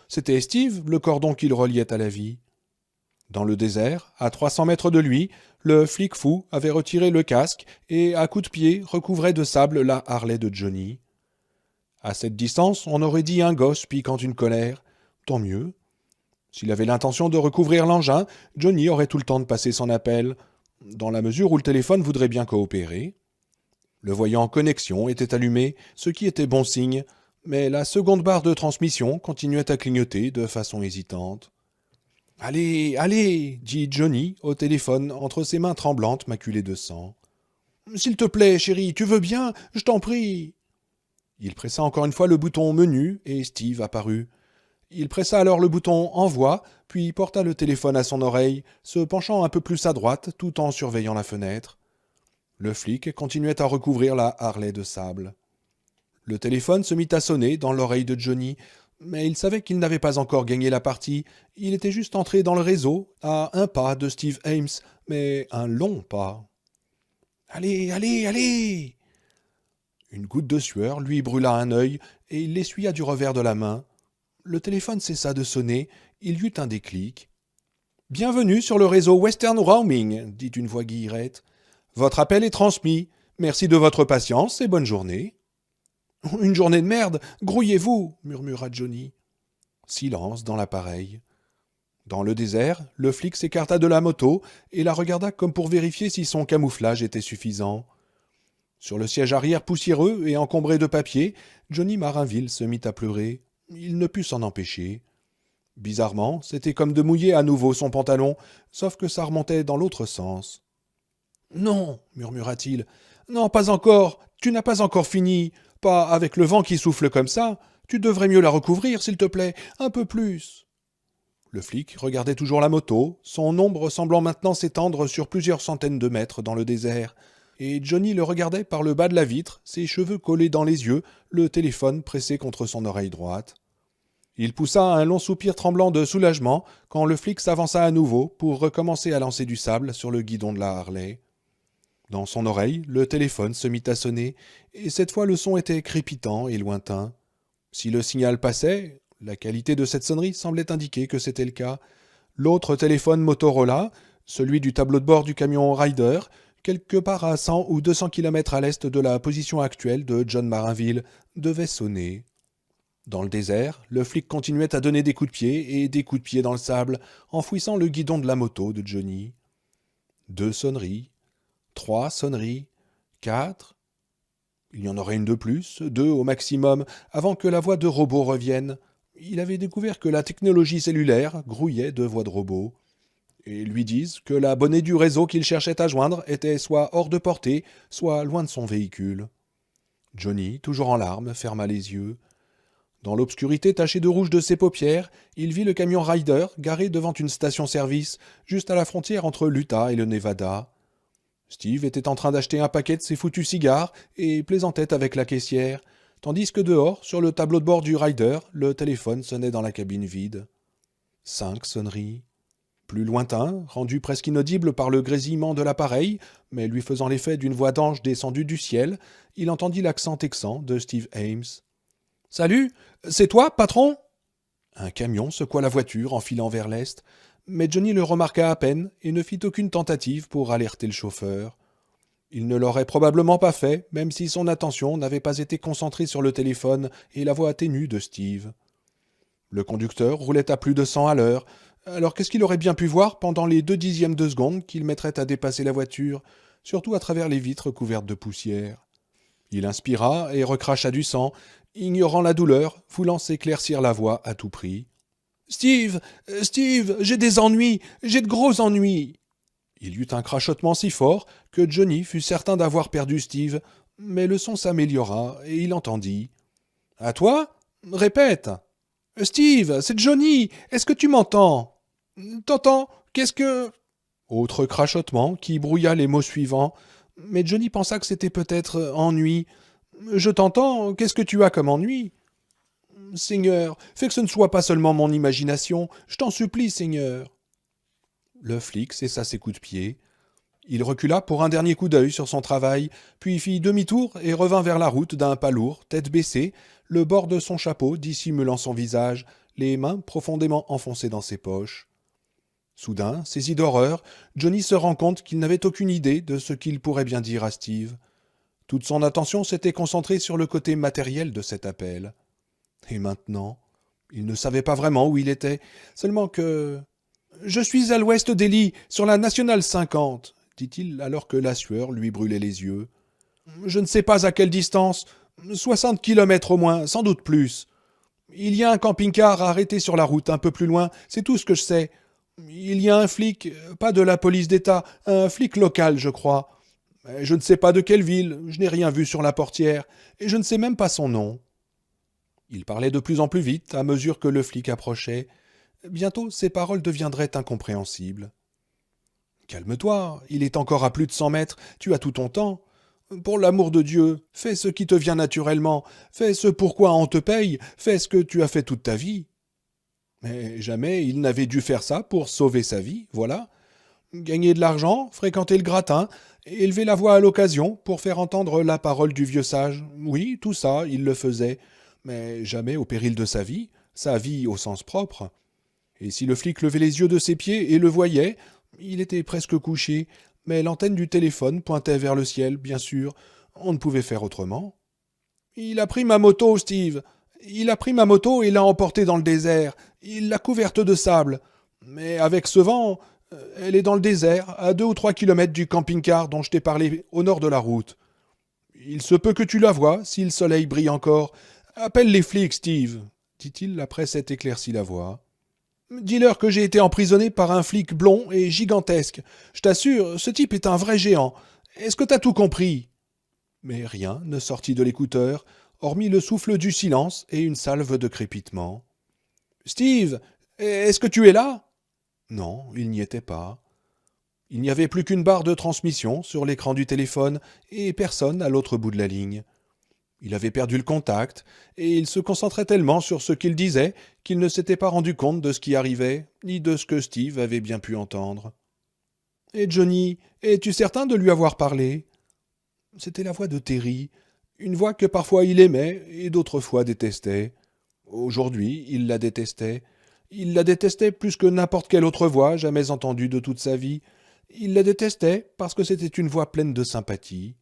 C'était Steve, le cordon qui le reliait à la vie. Dans le désert, à 300 mètres de lui, le flic fou avait retiré le casque et, à coups de pied, recouvrait de sable la Harley de Johnny. À cette distance, on aurait dit un gosse piquant une colère. Tant mieux. S'il avait l'intention de recouvrir l'engin, Johnny aurait tout le temps de passer son appel, dans la mesure où le téléphone voudrait bien coopérer. Le voyant connexion était allumé, ce qui était bon signe, mais la seconde barre de transmission continuait à clignoter de façon hésitante. « Allez, allez !» dit Johnny au téléphone entre ses mains tremblantes maculées de sang. « S'il te plaît, chérie, tu veux bien? Je t'en prie !» Il pressa encore une fois le bouton menu et Steve apparut. Il pressa alors le bouton envoi, puis porta le téléphone à son oreille, se penchant un peu plus à droite tout en surveillant la fenêtre. Le flic continuait à recouvrir la Harley de sable. Le téléphone se mit à sonner dans l'oreille de Johnny, mais il savait qu'il n'avait pas encore gagné la partie. Il était juste entré dans le réseau, à un pas de Steve Ames, mais un long pas. « Allez, allez, allez !» Une goutte de sueur lui brûla un œil, et il l'essuya du revers de la main. Le téléphone cessa de sonner, il y eut un déclic. « Bienvenue sur le réseau Western Roaming, dit une voix guillerette. Votre appel est transmis. Merci de votre patience et bonne journée. »« Une journée de merde, grouillez-vous, murmura Johnny. Silence dans l'appareil. Dans le désert, le flic s'écarta de la moto et la regarda comme pour vérifier si son camouflage était suffisant. Sur le siège arrière poussiéreux et encombré de papier, Johnny Marinville se mit à pleurer. Il ne put s'en empêcher. Bizarrement, c'était comme de mouiller à nouveau son pantalon, sauf que ça remontait dans l'autre sens. « Non, murmura-t-il. « Non, pas encore. Tu n'as pas encore fini. Pas avec le vent qui souffle comme ça. Tu devrais mieux la recouvrir, s'il te plaît. Un peu plus. » Le flic regardait toujours la moto, son ombre semblant maintenant s'étendre sur plusieurs centaines de mètres dans le désert. Et Johnny le regardait par le bas de la vitre, ses cheveux collés dans les yeux, le téléphone pressé contre son oreille droite. Il poussa un long soupir tremblant de soulagement quand le flic s'avança à nouveau pour recommencer à lancer du sable sur le guidon de la Harley. Dans son oreille, le téléphone se mit à sonner, et cette fois le son était crépitant et lointain. Si le signal passait, la qualité de cette sonnerie semblait indiquer que c'était le cas. L'autre téléphone Motorola, celui du tableau de bord du camion Ryder, quelque part à 100 ou 200 km à l'est de la position actuelle de John Marinville, devait sonner. Dans le désert, le flic continuait à donner des coups de pied et des coups de pied dans le sable, enfouissant le guidon de la moto de Johnny. 2 sonneries, 3 sonneries, 4. Il y en aurait une de plus, 2 au maximum, avant que la voix de robot revienne. Il avait découvert que la technologie cellulaire grouillait de voix de robot. Et lui disent que l'abonné du réseau qu'il cherchait à joindre était soit hors de portée, soit loin de son véhicule. Johnny, toujours en larmes, ferma les yeux. Dans l'obscurité tachée de rouge de ses paupières, il vit le camion Ryder garé devant une station-service, juste à la frontière entre l'Utah et le Nevada. Steve était en train d'acheter un paquet de ses foutus cigares et plaisantait avec la caissière, tandis que dehors, sur le tableau de bord du Ryder, le téléphone sonnait dans la cabine vide. 5 sonneries. Plus lointain, rendu presque inaudible par le grésillement de l'appareil, mais lui faisant l'effet d'une voix d'ange descendue du ciel, il entendit l'accent texan de Steve Ames. « Salut, c'est toi, patron ?» Un camion secoua la voiture en filant vers l'est, mais Johnny le remarqua à peine et ne fit aucune tentative pour alerter le chauffeur. Il ne l'aurait probablement pas fait, même si son attention n'avait pas été concentrée sur le téléphone et la voix ténue de Steve. Le conducteur roulait à plus de 100 à l'heure. Alors qu'est-ce qu'il aurait bien pu voir pendant les 2/10 de seconde qu'il mettrait à dépasser la voiture, surtout à travers les vitres couvertes de poussière? Il inspira et recracha du sang, ignorant la douleur, voulant s'éclaircir la voix à tout prix. « Steve, Steve, j'ai des ennuis, j'ai de gros ennuis !» Il y eut un crachotement si fort que Johnny fut certain d'avoir perdu Steve, mais le son s'améliora et il entendit. « À toi ? Répète !»« Steve, c'est Johnny, est-ce que tu m'entends ? » ?»« T'entends ? Qu'est-ce que... » Autre crachotement qui brouilla les mots suivants, mais Johnny pensa que c'était peut-être ennui. « Je t'entends, qu'est-ce que tu as comme ennui ? » ?»« Seigneur, fais que ce ne soit pas seulement mon imagination, je t'en supplie, Seigneur. » Le flic cessa ses coups de pied. Il recula pour un dernier coup d'œil sur son travail, puis fit demi-tour et revint vers la route d'un pas lourd, tête baissée, le bord de son chapeau dissimulant son visage, les mains profondément enfoncées dans ses poches. Soudain, saisi d'horreur, Johnny se rend compte qu'il n'avait aucune idée de ce qu'il pourrait bien dire à Steve. Toute son attention s'était concentrée sur le côté matériel de cet appel. Et maintenant, il ne savait pas vraiment où il était, seulement que... « Je suis à l'ouest d'Ely, sur la nationale 50, » dit-il alors que la sueur lui brûlait les yeux. « Je ne sais pas à quelle distance, 60 kilomètres au moins, sans doute plus. Il y a un camping-car arrêté sur la route un peu plus loin, c'est tout ce que je sais. Il y a un flic, pas de la police d'État, un flic local, je crois. Je ne sais pas de quelle ville, je n'ai rien vu sur la portière, et je ne sais même pas son nom. » Il parlait de plus en plus vite à mesure que le flic approchait. Bientôt, ses paroles deviendraient incompréhensibles. « Calme-toi, il est encore à plus de 100 mètres, tu as tout ton temps. Pour l'amour de Dieu, fais ce qui te vient naturellement, fais ce pourquoi on te paye, fais ce que tu as fait toute ta vie. » Mais jamais il n'avait dû faire ça pour sauver sa vie, voilà. Gagner de l'argent, fréquenter le gratin, élever la voix à l'occasion pour faire entendre la parole du vieux sage. Oui, tout ça, il le faisait, mais jamais au péril de sa vie au sens propre. Et si le flic levait les yeux de ses pieds et le voyait, il était presque couché, mais l'antenne du téléphone pointait vers le ciel, bien sûr. On ne pouvait faire autrement. « Il a pris ma moto, Steve. Il a pris ma moto et l'a emportée dans le désert. Il l'a couverte de sable. Mais avec ce vent, elle est dans le désert, à 2 ou 3 kilomètres du camping-car dont je t'ai parlé, au nord de la route. Il se peut que tu la vois, si le soleil brille encore. Appelle les flics, Steve, » dit-il après s'être éclairci la voix. « Dis-leur que j'ai été emprisonné par un flic blond et gigantesque. Je t'assure, ce type est un vrai géant. Est-ce que t'as tout compris ?» Mais rien ne sortit de l'écouteur, hormis le souffle du silence et une salve de crépitement. « Steve, est-ce que tu es là ?» Non, il n'y était pas. Il n'y avait plus qu'une barre de transmission sur l'écran du téléphone et personne à l'autre bout de la ligne. Il avait perdu le contact, et il se concentrait tellement sur ce qu'il disait qu'il ne s'était pas rendu compte de ce qui arrivait, ni de ce que Steve avait bien pu entendre. « Et Johnny, es-tu certain de lui avoir parlé ?» C'était la voix de Terry, une voix que parfois il aimait et d'autres fois détestait. Aujourd'hui, il la détestait. Il la détestait plus que n'importe quelle autre voix jamais entendue de toute sa vie. Il la détestait parce que c'était une voix pleine de sympathie.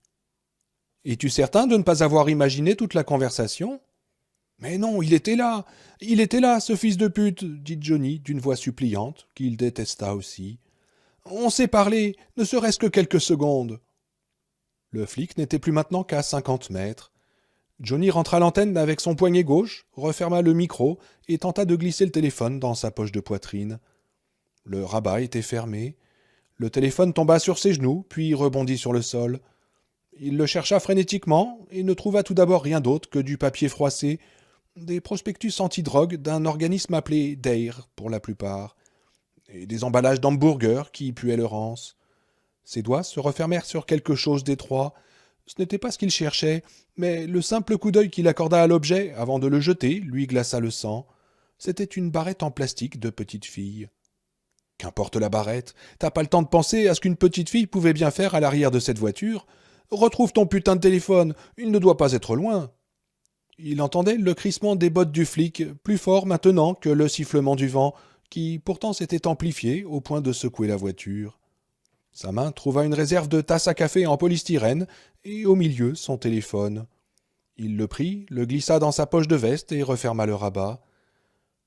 Es-tu certain de ne pas avoir imaginé toute la conversation ? Mais non, il était là, ce fils de pute, dit Johnny d'une voix suppliante, qu'il détesta aussi. On s'est parlé, ne serait-ce que quelques secondes. Le flic n'était plus maintenant qu'à 50 mètres. Johnny rentra à l'antenne avec son poignet gauche, referma le micro et tenta de glisser le téléphone dans sa poche de poitrine. Le rabat était fermé. Le téléphone tomba sur ses genoux, puis rebondit sur le sol. Il le chercha frénétiquement et ne trouva tout d'abord rien d'autre que du papier froissé, des prospectus anti-drogue d'un organisme appelé Dare pour la plupart, et des emballages d'hamburgers qui puaient le rance. Ses doigts se refermèrent sur quelque chose d'étroit. Ce n'était pas ce qu'il cherchait, mais le simple coup d'œil qu'il accorda à l'objet avant de le jeter lui glaça le sang. C'était une barrette en plastique de petite fille. Qu'importe la barrette, t'as pas le temps de penser à ce qu'une petite fille pouvait bien faire à l'arrière de cette voiture. Retrouve ton putain de téléphone, il ne doit pas être loin. Il entendait le crissement des bottes du flic, plus fort maintenant que le sifflement du vent, qui pourtant s'était amplifié au point de secouer la voiture. Sa main trouva une réserve de tasse à café en polystyrène, et au milieu son téléphone. Il le prit, le glissa dans sa poche de veste et referma le rabat.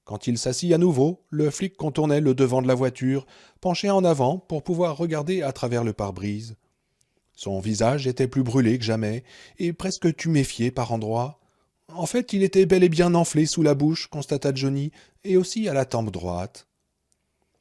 Quand il s'assit à nouveau, le flic contournait le devant de la voiture, penché en avant pour pouvoir regarder à travers le pare-brise. Son visage était plus brûlé que jamais, et presque tuméfié par endroits. En fait, il était bel et bien enflé sous la bouche, constata Johnny, et aussi à la tempe droite.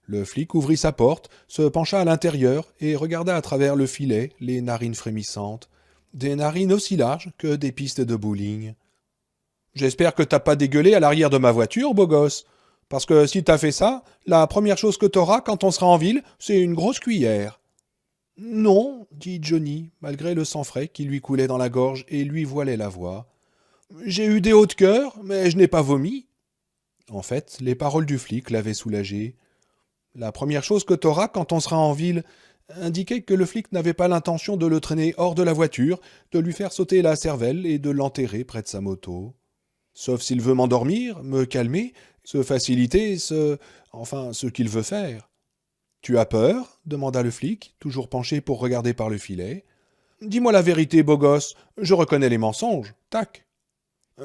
Le flic ouvrit sa porte, se pencha à l'intérieur et regarda à travers le filet, les narines frémissantes. Des narines aussi larges que des pistes de bowling. « J'espère que t'as pas dégueulé à l'arrière de ma voiture, beau gosse. Parce que si t'as fait ça, la première chose que t'auras quand on sera en ville, c'est une grosse cuillère. » « Non, dit Johnny, malgré le sang frais qui lui coulait dans la gorge et lui voilait la voix. J'ai eu des hauts de cœur, mais je n'ai pas vomi. En fait, les paroles du flic l'avaient soulagé. La première chose que t'auras quand on sera en ville indiquait que le flic n'avait pas l'intention de le traîner hors de la voiture, de lui faire sauter la cervelle et de l'enterrer près de sa moto. Sauf s'il veut m'endormir, me calmer, se faciliter, ce qu'il veut faire. « Tu as peur ?» demanda le flic, toujours penché pour regarder par le filet. « Dis-moi la vérité, beau gosse, je reconnais les mensonges. Tac !»«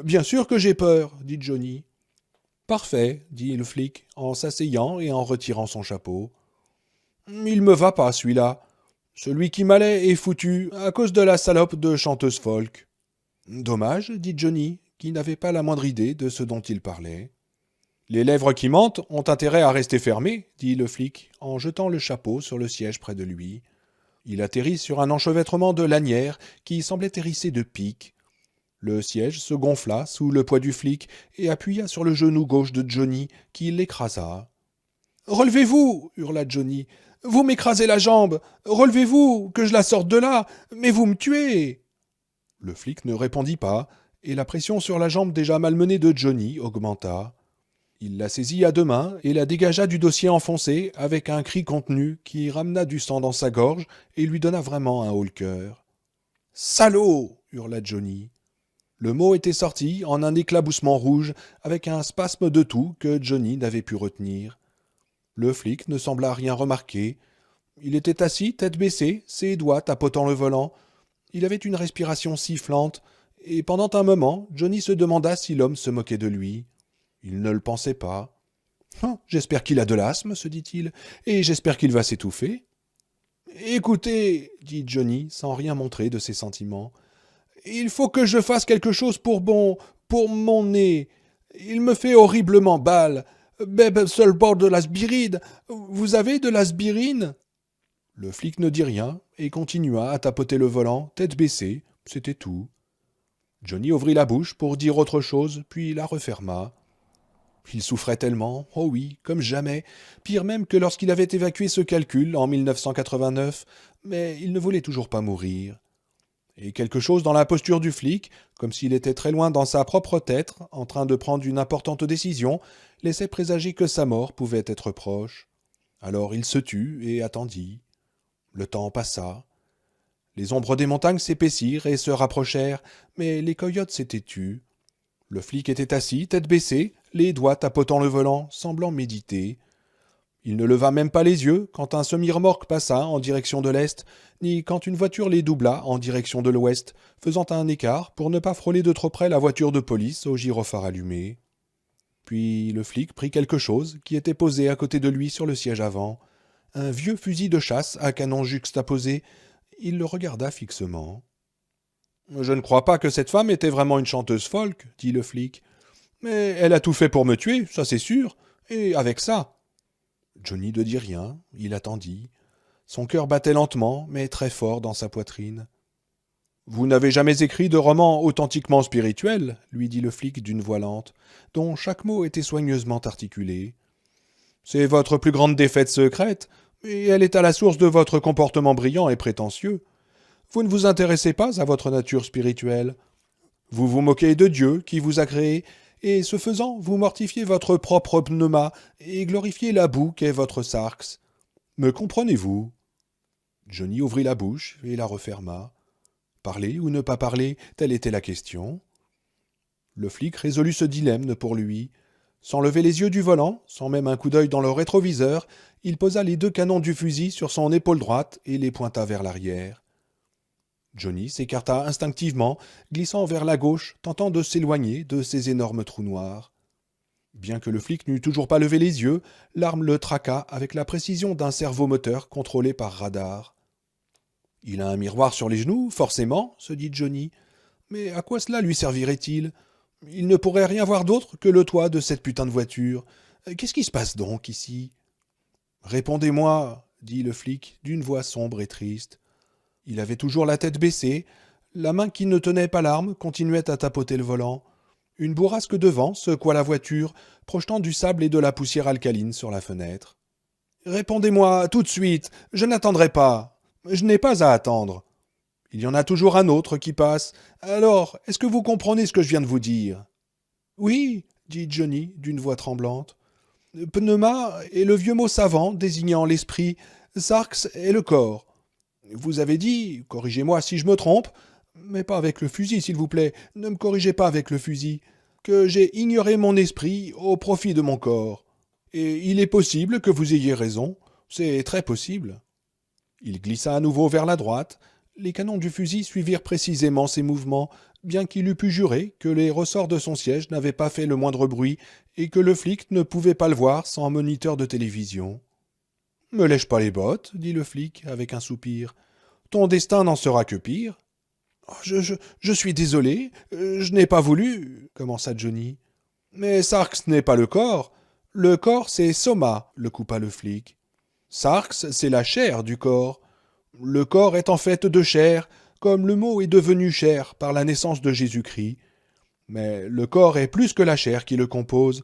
Bien sûr que j'ai peur, » dit Johnny. « Parfait, » dit le flic, en s'asseyant et en retirant son chapeau. « Il me va pas, celui-là. Celui qui m'allait est foutu à cause de la salope de chanteuse folk. »« Dommage, » dit Johnny, qui n'avait pas la moindre idée de ce dont il parlait. « Les lèvres qui mentent ont intérêt à rester fermées, » dit le flic, en jetant le chapeau sur le siège près de lui. Il atterrit sur un enchevêtrement de lanières qui semblait hérissé de pics. Le siège se gonfla sous le poids du flic et appuya sur le genou gauche de Johnny, qui l'écrasa. « Relevez-vous » hurla Johnny. « Vous m'écrasez la jambe. Relevez-vous, que je la sorte de là. Mais vous me tuez !» Le flic ne répondit pas, et la pression sur la jambe déjà malmenée de Johnny augmenta. Il la saisit à deux mains et la dégagea du dossier enfoncé avec un cri contenu qui ramena du sang dans sa gorge et lui donna vraiment un haut-le-cœur. « Salaud !» hurla Johnny. Le mot était sorti en un éclaboussement rouge avec un spasme de toux que Johnny n'avait pu retenir. Le flic ne sembla rien remarquer. Il était assis, tête baissée, ses doigts tapotant le volant. Il avait une respiration sifflante, et pendant un moment, Johnny se demanda si l'homme se moquait de lui. Il ne le pensait pas. « J'espère qu'il a de l'asthme, se dit-il, et j'espère qu'il va s'étouffer. »« Écoutez, dit Johnny, sans rien montrer de ses sentiments, il faut que je fasse quelque chose pour mon nez. Il me fait horriblement mal. Beb seul bord de l'aspirine. Vous avez de l'aspirine ?» Le flic ne dit rien et continua à tapoter le volant, tête baissée, c'était tout. Johnny ouvrit la bouche pour dire autre chose, puis la referma. Il souffrait tellement, oh oui, comme jamais, pire même que lorsqu'il avait évacué ce calcul en 1989, mais il ne voulait toujours pas mourir. Et quelque chose dans la posture du flic, comme s'il était très loin dans sa propre tête, en train de prendre une importante décision, laissait présager que sa mort pouvait être proche. Alors il se tut et attendit. Le temps passa. Les ombres des montagnes s'épaissirent et se rapprochèrent, mais les coyotes s'étaient tus. Le flic était assis, tête baissée, les doigts tapotant le volant, semblant méditer. Il ne leva même pas les yeux quand un semi-remorque passa en direction de l'est, ni quand une voiture les doubla en direction de l'ouest, faisant un écart pour ne pas frôler de trop près la voiture de police au gyrophare allumé. Puis le flic prit quelque chose qui était posé à côté de lui sur le siège avant, un vieux fusil de chasse à canon juxtaposé. Il le regarda fixement. « Je ne crois pas que cette femme était vraiment une chanteuse folk, dit le flic. Mais elle a tout fait pour me tuer, ça c'est sûr, et avec ça. Johnny ne dit rien, il attendit. Son cœur battait lentement, mais très fort dans sa poitrine. Vous n'avez jamais écrit de roman authentiquement spirituel, lui dit le flic d'une voix lente, dont chaque mot était soigneusement articulé. C'est votre plus grande défaite secrète, et elle est à la source de votre comportement brillant et prétentieux. Vous ne vous intéressez pas à votre nature spirituelle. Vous vous moquez de Dieu qui vous a créé, et ce faisant, vous mortifiez votre propre pneuma et glorifiez la boue qu'est votre sarx. Me comprenez-vous ? Johnny ouvrit la bouche et la referma. Parler ou ne pas parler, telle était la question. Le flic résolut ce dilemme pour lui. Sans lever les yeux du volant, sans même un coup d'œil dans le rétroviseur, il posa les 2 canons du fusil sur son épaule droite et les pointa vers l'arrière. Johnny s'écarta instinctivement, glissant vers la gauche, tentant de s'éloigner de ces énormes trous noirs. Bien que le flic n'eût toujours pas levé les yeux, l'arme le traqua avec la précision d'un servomoteur contrôlé par radar. « Il a un miroir sur les genoux, forcément, se dit Johnny. Mais à quoi cela lui servirait-il ? Il ne pourrait rien voir d'autre que le toit de cette putain de voiture. Qu'est-ce qui se passe donc ici ? Répondez-moi, dit le flic d'une voix sombre et triste. Il avait toujours la tête baissée, la main qui ne tenait pas l'arme continuait à tapoter le volant. Une bourrasque de vent secoua la voiture, projetant du sable et de la poussière alcaline sur la fenêtre. « Répondez-moi tout de suite, je n'attendrai pas. Je n'ai pas à attendre. Il y en a toujours un autre qui passe. Alors, est-ce que vous comprenez ce que je viens de vous dire ?»« Oui, dit Johnny d'une voix tremblante. Pneuma est le vieux mot savant désignant l'esprit, sarx est le corps. Vous avez dit, corrigez-moi si je me trompe, mais pas avec le fusil, s'il vous plaît, ne me corrigez pas avec le fusil, que j'ai ignoré mon esprit au profit de mon corps. Et il est possible que vous ayez raison, c'est très possible. Il glissa à nouveau vers la droite. Les canons du fusil suivirent précisément ses mouvements, bien qu'il eût pu jurer que les ressorts de son siège n'avaient pas fait le moindre bruit et que le flic ne pouvait pas le voir sans moniteur de télévision. « Me lèche pas les bottes, dit le flic avec un soupir. Ton destin n'en sera que pire. Oh, je suis désolé, je n'ai pas voulu, commença Johnny. Mais sarx n'est pas le corps. Le corps, c'est soma, le coupa le flic. Sarx, c'est la chair du corps. Le corps est en fait de chair, comme le mot est devenu chair par la naissance de Jésus-Christ. Mais le corps est plus que la chair qui le compose.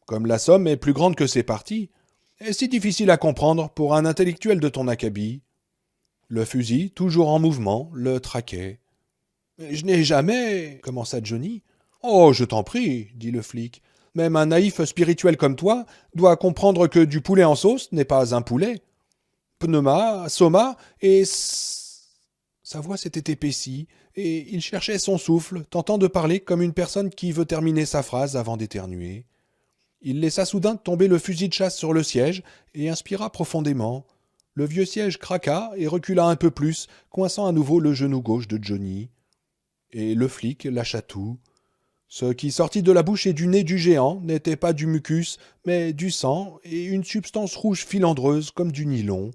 Comme la somme est plus grande que ses parties, est si difficile à comprendre pour un intellectuel de ton acabit. Le fusil, toujours en mouvement, le traquait. « Je n'ai jamais... » commença Johnny. « Oh, je t'en prie, dit le flic. Même un naïf spirituel comme toi doit comprendre que du poulet en sauce n'est pas un poulet. Pneuma, soma et... » Sa voix s'était épaissie, et il cherchait son souffle, tentant de parler comme une personne qui veut terminer sa phrase avant d'éternuer. Il laissa soudain tomber le fusil de chasse sur le siège et inspira profondément. Le vieux siège craqua et recula un peu plus, coinçant à nouveau le genou gauche de Johnny. Et le flic lâcha tout. Ce qui sortit de la bouche et du nez du géant n'était pas du mucus, mais du sang et une substance rouge filandreuse comme du nylon.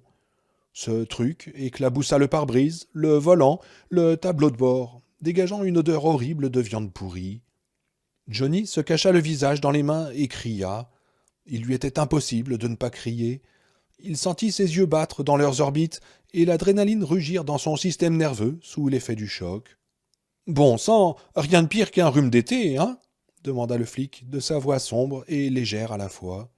Ce truc éclaboussa le pare-brise, le volant, le tableau de bord, dégageant une odeur horrible de viande pourrie. Johnny se cacha le visage dans les mains et cria. Il lui était impossible de ne pas crier. Il sentit ses yeux battre dans leurs orbites et l'adrénaline rugir dans son système nerveux sous l'effet du choc. « Bon sang, rien de pire qu'un rhume d'été, hein ?» demanda le flic, de sa voix sombre et légère à la fois.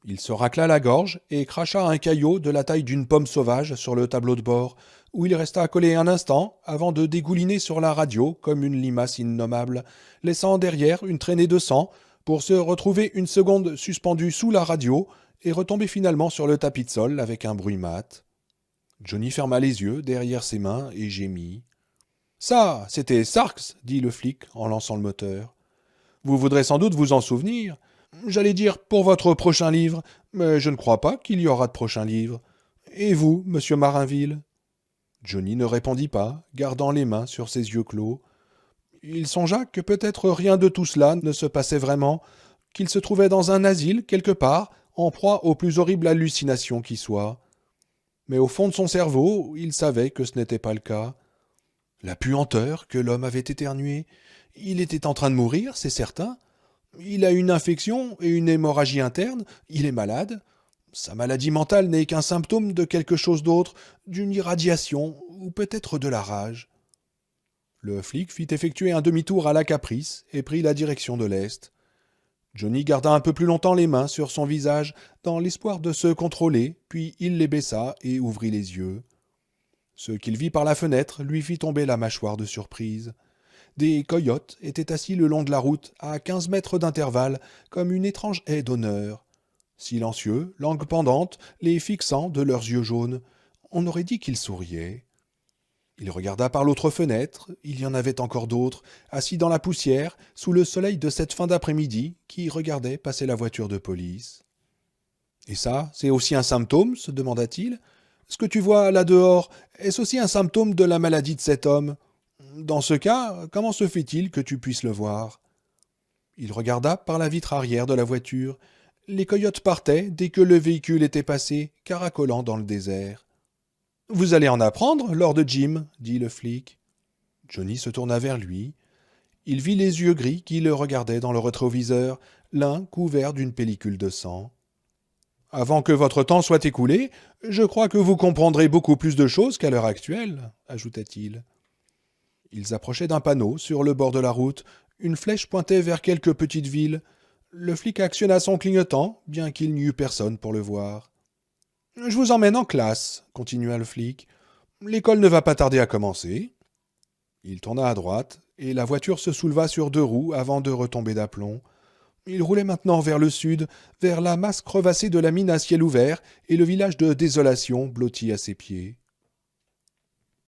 Il se racla la gorge et cracha un caillot de la taille d'une pomme sauvage sur le tableau de bord, où il resta collé un instant avant de dégouliner sur la radio comme une limace innommable, laissant derrière une traînée de sang pour se retrouver une seconde suspendu sous la radio et retomber finalement sur le tapis de sol avec un bruit mat. Johnny ferma les yeux derrière ses mains et gémit. « Ça, c'était sarx, dit le flic en lançant le moteur. Vous voudrez sans doute vous en souvenir. J'allais dire pour votre prochain livre, mais je ne crois pas qu'il y aura de prochain livre. Et vous, monsieur Marinville ?» Johnny ne répondit pas, gardant les mains sur ses yeux clos. Il songea que peut-être rien de tout cela ne se passait vraiment, qu'il se trouvait dans un asile quelque part, en proie aux plus horribles hallucinations qui soient. Mais au fond de son cerveau, il savait que ce n'était pas le cas. La puanteur que l'homme avait éternuée, il était en train de mourir, c'est certain. Il a une infection et une hémorragie interne, il est malade. Sa maladie mentale n'est qu'un symptôme de quelque chose d'autre, d'une irradiation, ou peut-être de la rage. Le flic fit effectuer un demi-tour à la caprice et prit la direction de l'est. Johnny garda un peu plus longtemps les mains sur son visage, dans l'espoir de se contrôler, puis il les baissa et ouvrit les yeux. Ce qu'il vit par la fenêtre lui fit tomber la mâchoire de surprise. Des coyotes étaient assis le long de la route, à 15 mètres d'intervalle, comme une étrange haie d'honneur. Silencieux, langue pendante, les fixant de leurs yeux jaunes. On aurait dit qu'ils souriaient. Il regarda par l'autre fenêtre, il y en avait encore d'autres, assis dans la poussière, sous le soleil de cette fin d'après-midi, qui regardaient passer la voiture de police. « Et ça, c'est aussi un symptôme ?» se demanda-t-il. « Ce que tu vois là dehors, est-ce aussi un symptôme de la maladie de cet homme ? Dans ce cas, comment se fait-il que tu puisses le voir ?» Il regarda par la vitre arrière de la voiture. Les coyotes partaient dès que le véhicule était passé, caracolant dans le désert. « Vous allez en apprendre, Lord Jim, » dit le flic. Johnny se tourna vers lui. Il vit les yeux gris qui le regardaient dans le rétroviseur, l'un couvert d'une pellicule de sang. « Avant que votre temps soit écoulé, je crois que vous comprendrez beaucoup plus de choses qu'à l'heure actuelle, » ajouta-t-il. Ils approchaient d'un panneau sur le bord de la route. Une flèche pointait vers quelques petites villes. Le flic actionna son clignotant, bien qu'il n'y eût personne pour le voir. « Je vous emmène en classe, » continua le flic. « L'école ne va pas tarder à commencer. » Il tourna à droite, et la voiture se souleva sur deux roues avant de retomber d'aplomb. Il roulait maintenant vers le sud, vers la masse crevassée de la mine à ciel ouvert et le village de désolation blotti à ses pieds.